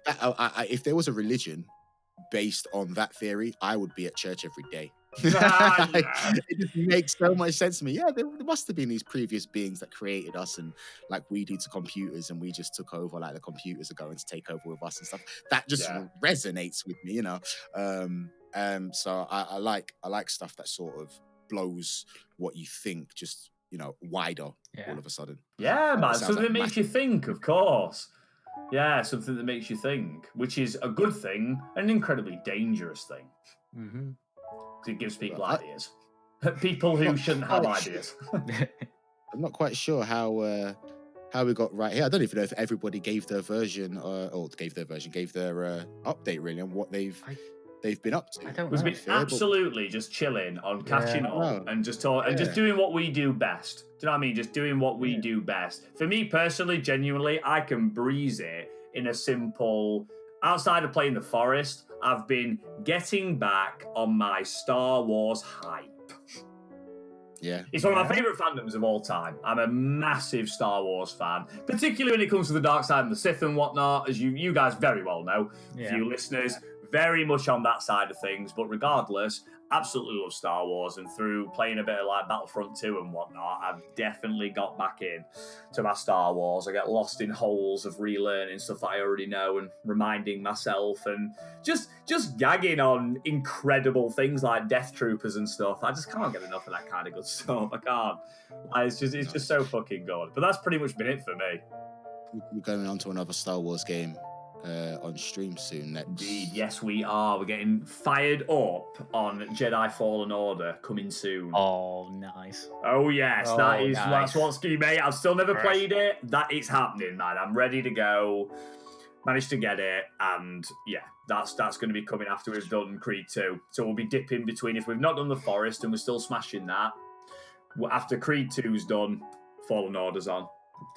that. If there was a religion based on that theory, I would be at church every day. It just makes so much sense to me. Yeah, there must have been these previous beings that created us, and like we do to computers, and we just took over. Like the computers are going to take over with us and stuff. That just resonates with me, you know. So I like stuff that sort of blows what you think, just wider all of a sudden. Yeah, man. Something that makes you think, of course. Yeah, something that makes you think, which is a good thing, and an incredibly dangerous thing. Mm-hmm. It gives people ideas. People who shouldn't have ideas. I'm not quite sure how we got right here. I don't even know if everybody gave their version gave their update really on what they've been up to. I don't know. We've been absolutely just chilling on catching up and just and just doing what we do best. Do you know what I mean? Just doing what we do best. For me personally, genuinely, I can breeze it in a simple. Outside of playing the Forest, I've been getting back on my Star Wars hype. Yeah. It's one of my favourite fandoms of all time. I'm a massive Star Wars fan, particularly when it comes to the dark side and the Sith and whatnot, as you guys very well know. Few listeners, very much on that side of things. But regardless, absolutely love Star Wars, and through playing a bit of like Battlefront 2 and whatnot, I've definitely got back in to my Star Wars. I get lost in holes of relearning stuff that I already know and reminding myself, and just gagging on incredible things like Death Troopers and stuff. I just can't get enough of that kind of good stuff. I can't. It's just so fucking good. But that's pretty much been it for me. We're going on to another Star Wars game on stream soon next. Indeed, yes we are. We're getting fired up on Jedi Fallen Order coming soon. Oh, nice. Oh yes, that's what's key, mate. I've still never played it. That it's happening, man. I'm ready to go. Managed to get it, and that's going to be coming after we've done Creed 2. So we'll be dipping between. If we've not done the Forest and we're still smashing that, after Creed 2's done, Fallen Order's on.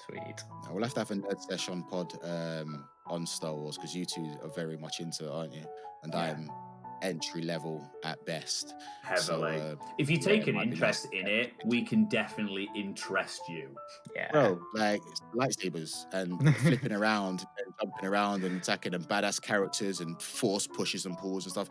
Sweet. We'll have to have a nerd session pod on Star Wars, because you two are very much into it, aren't you? And I'm entry level at best. Heavily. So, if you take an interest in it, we can definitely interest you. Yeah. Bro, like lightsabers and flipping around and jumping around and attacking and badass characters and force pushes and pulls and stuff.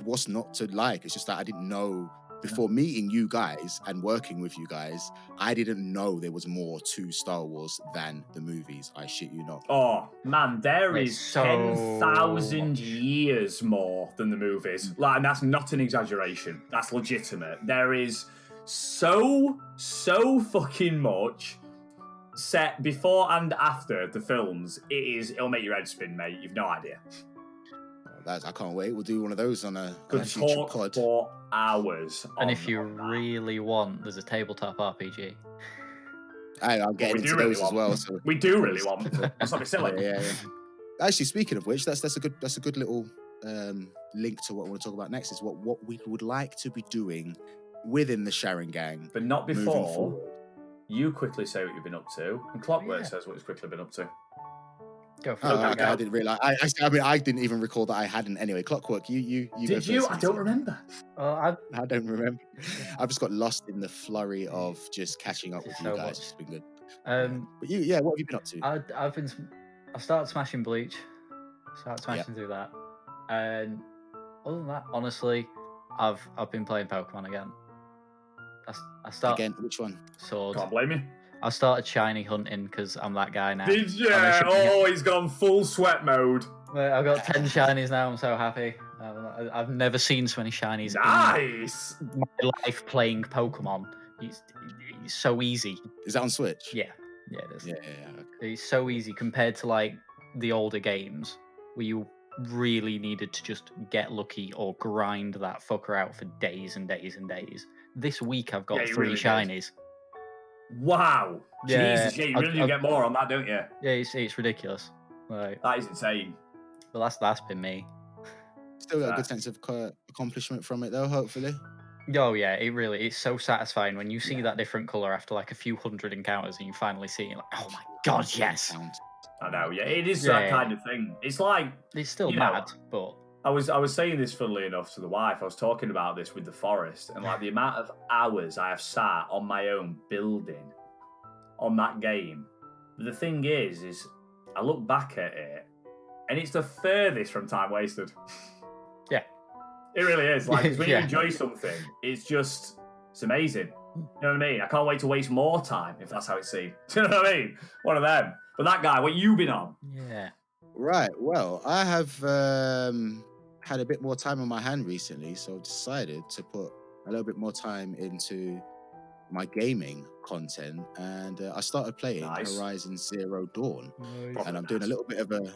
What's not to like? It's just that I didn't know. Before meeting you guys and working with you guys, I didn't know there was more to Star Wars than the movies. I shit you not. Oh, man, there is 10,000 years more than the movies. Like, and that's not an exaggeration. That's legitimate. There is so fucking much set before and after the films. It'll make your head spin, mate. You've no idea. I can't wait. We'll do one of those on a future pod. For hours. And if you really want, there's a tabletop RPG. I'm getting into those as well. So we do really want. That's not silly. Yeah. Actually, speaking of which, that's a good little link to what I want to talk about next. Is what we would like to be doing within the SharinGANG, but not before. You quickly say what you've been up to, and Clockwork says what he's quickly been up to. Go for it. Okay, I didn't realize. I didn't even recall that I hadn't. Anyway, Clockwork, you did you? I don't remember. I don't remember. I've just got lost in the flurry of just catching up with you guys. It's been good. But you, what have you been up to? I started smashing Bleach. Started smashing through that, and other than that, honestly, I've been playing Pokemon again. I started again. Which one? Sword. Can't blame me. I started shiny hunting because I'm that guy now. Did you? Oh, he's gone full sweat mode. I've got 10 shinies now. I'm so happy. I've never seen so many shinies nice. in my life playing Pokemon. It's so easy. Is that on Switch? Yeah, it is. Yeah. Okay. It's so easy compared to like the older games where you really needed to just get lucky or grind that fucker out for days and days and days. This week I've got 3 shinies. Wow. Yeah, Jesus, you really do get more on that, don't you? Yeah, it's ridiculous. Like, that is insane. But that's been me. Still got a good sense of accomplishment from it though, hopefully. Oh yeah, it's so satisfying when you see that different colour after like a few hundred encounters and you finally see it, like, oh my god, yes. I know, yeah, it is that kind of thing. It's like it's still mad, but I was saying this funnily enough to the wife. I was talking about this with the forest and like the amount of hours I have sat on my own building on that game. But the thing is I look back at it and it's the furthest from time wasted. Yeah. It really is. Like, 'cause when you enjoy something, it's amazing. You know what I mean? I can't wait to waste more time if that's how it seems. Do you know what I mean? One of them. But that guy, what you been on? Yeah. Right. Well, I have had a bit more time on my hand recently, so I've decided to put a little bit more time into my gaming content, and I started playing Horizon Zero Dawn, and I'm doing a little bit of a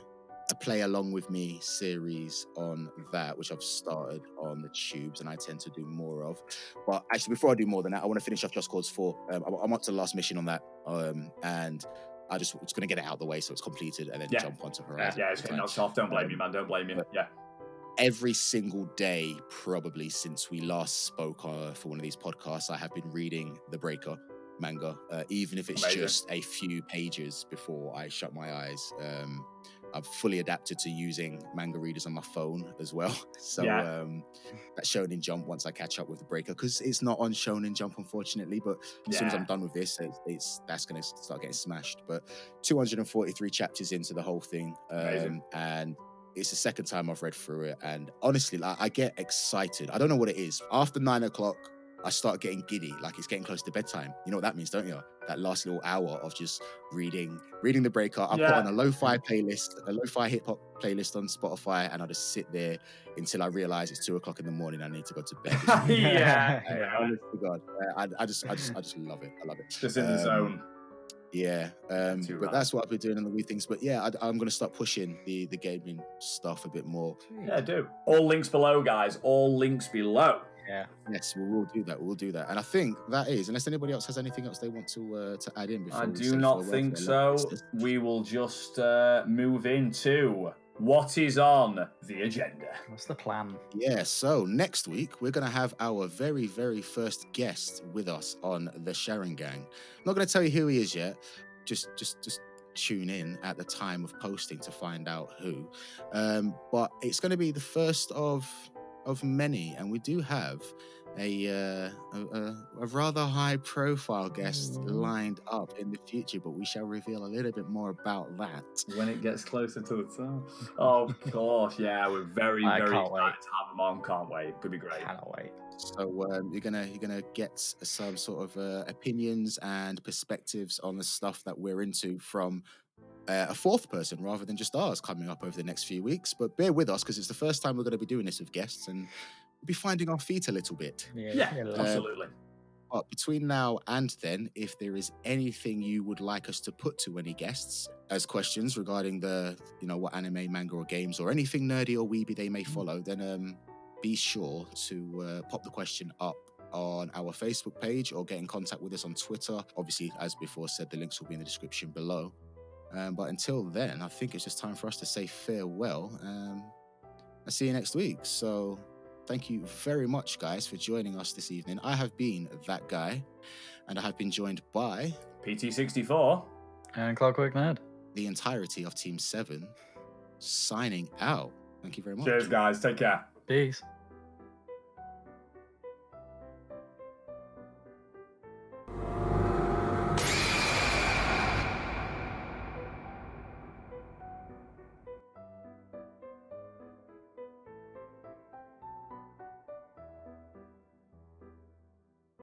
play along with me series on that, which I've started on the tubes, and I tend to do more of. But actually, before I do more than that, I want to finish off Just Cause 4. I'm up to the last mission on that, and I just going to get it out of the way so it's completed, and then jump onto Horizon. Yeah, it's getting knocked off. Don't blame me, man. Don't blame me. Yeah. Every single day, probably since we last spoke for one of these podcasts, I have been reading the Breaker manga, even if it's just a few pages before I shut my eyes. I've fully adapted to using manga readers on my phone as well. So that Shonen Jump, once I catch up with the Breaker, because it's not on Shonen Jump, unfortunately, but as soon as I'm done with this, that's going to start getting smashed. But 243 chapters into the whole thing, and it's the second time I've read through it, and honestly, like, I get excited. I don't know what it is. After 9 o'clock, I start getting giddy, like it's getting close to bedtime. You know what that means, don't you? That last little hour of just reading the Breaker. I put on a lo-fi playlist, a lo-fi hip-hop playlist on Spotify, and I just sit there until I realize it's 2 o'clock in the morning. I need to go to bed. Honest to God, I just love it. I love it. Just in the zone. Yeah, but that's what I've been doing in the wee things. But yeah, I'm going to start pushing the gaming stuff a bit more. Yeah, do. All links below, guys. All links below. Yeah. Yes, we'll do that. We'll do that. And I think that is, unless anybody else has anything else they want to add in before. I do not think so. We will just move into what is on the agenda. What's the plan? Yeah, so next week we're going to have our very, very first guest with us on the SharinGANG. I'm not going to tell you who he is yet. Just tune in at the time of posting to find out who. But it's going to be the first of many, and we do have a rather high profile guest lined up in the future, but we shall reveal a little bit more about that when it gets closer to the time. Oh, of course, yeah, we're very excited to have him on. Can't wait. Could be great. Cannot wait. So you're gonna get some sort of opinions and perspectives on the stuff that we're into from a fourth person rather than just ours coming up over the next few weeks. But bear with us because it's the first time we're going to be doing this with guests, and we'll be finding our feet a little bit. Yeah, absolutely. But between now and then, if there is anything you would like us to put to any guests as questions regarding the, what anime, manga, or games, or anything nerdy or weeby they may follow, then be sure to pop the question up on our Facebook page or get in contact with us on Twitter. Obviously, as before said, the links will be in the description below. But until then, I think it's just time for us to say farewell. I'll see you next week. So thank you very much, guys, for joining us this evening. I have been that guy, and I have been joined by PT64 and Clockwork Nerd. The entirety of Team 7 signing out. Thank you very much. Cheers, guys. Take care. Peace.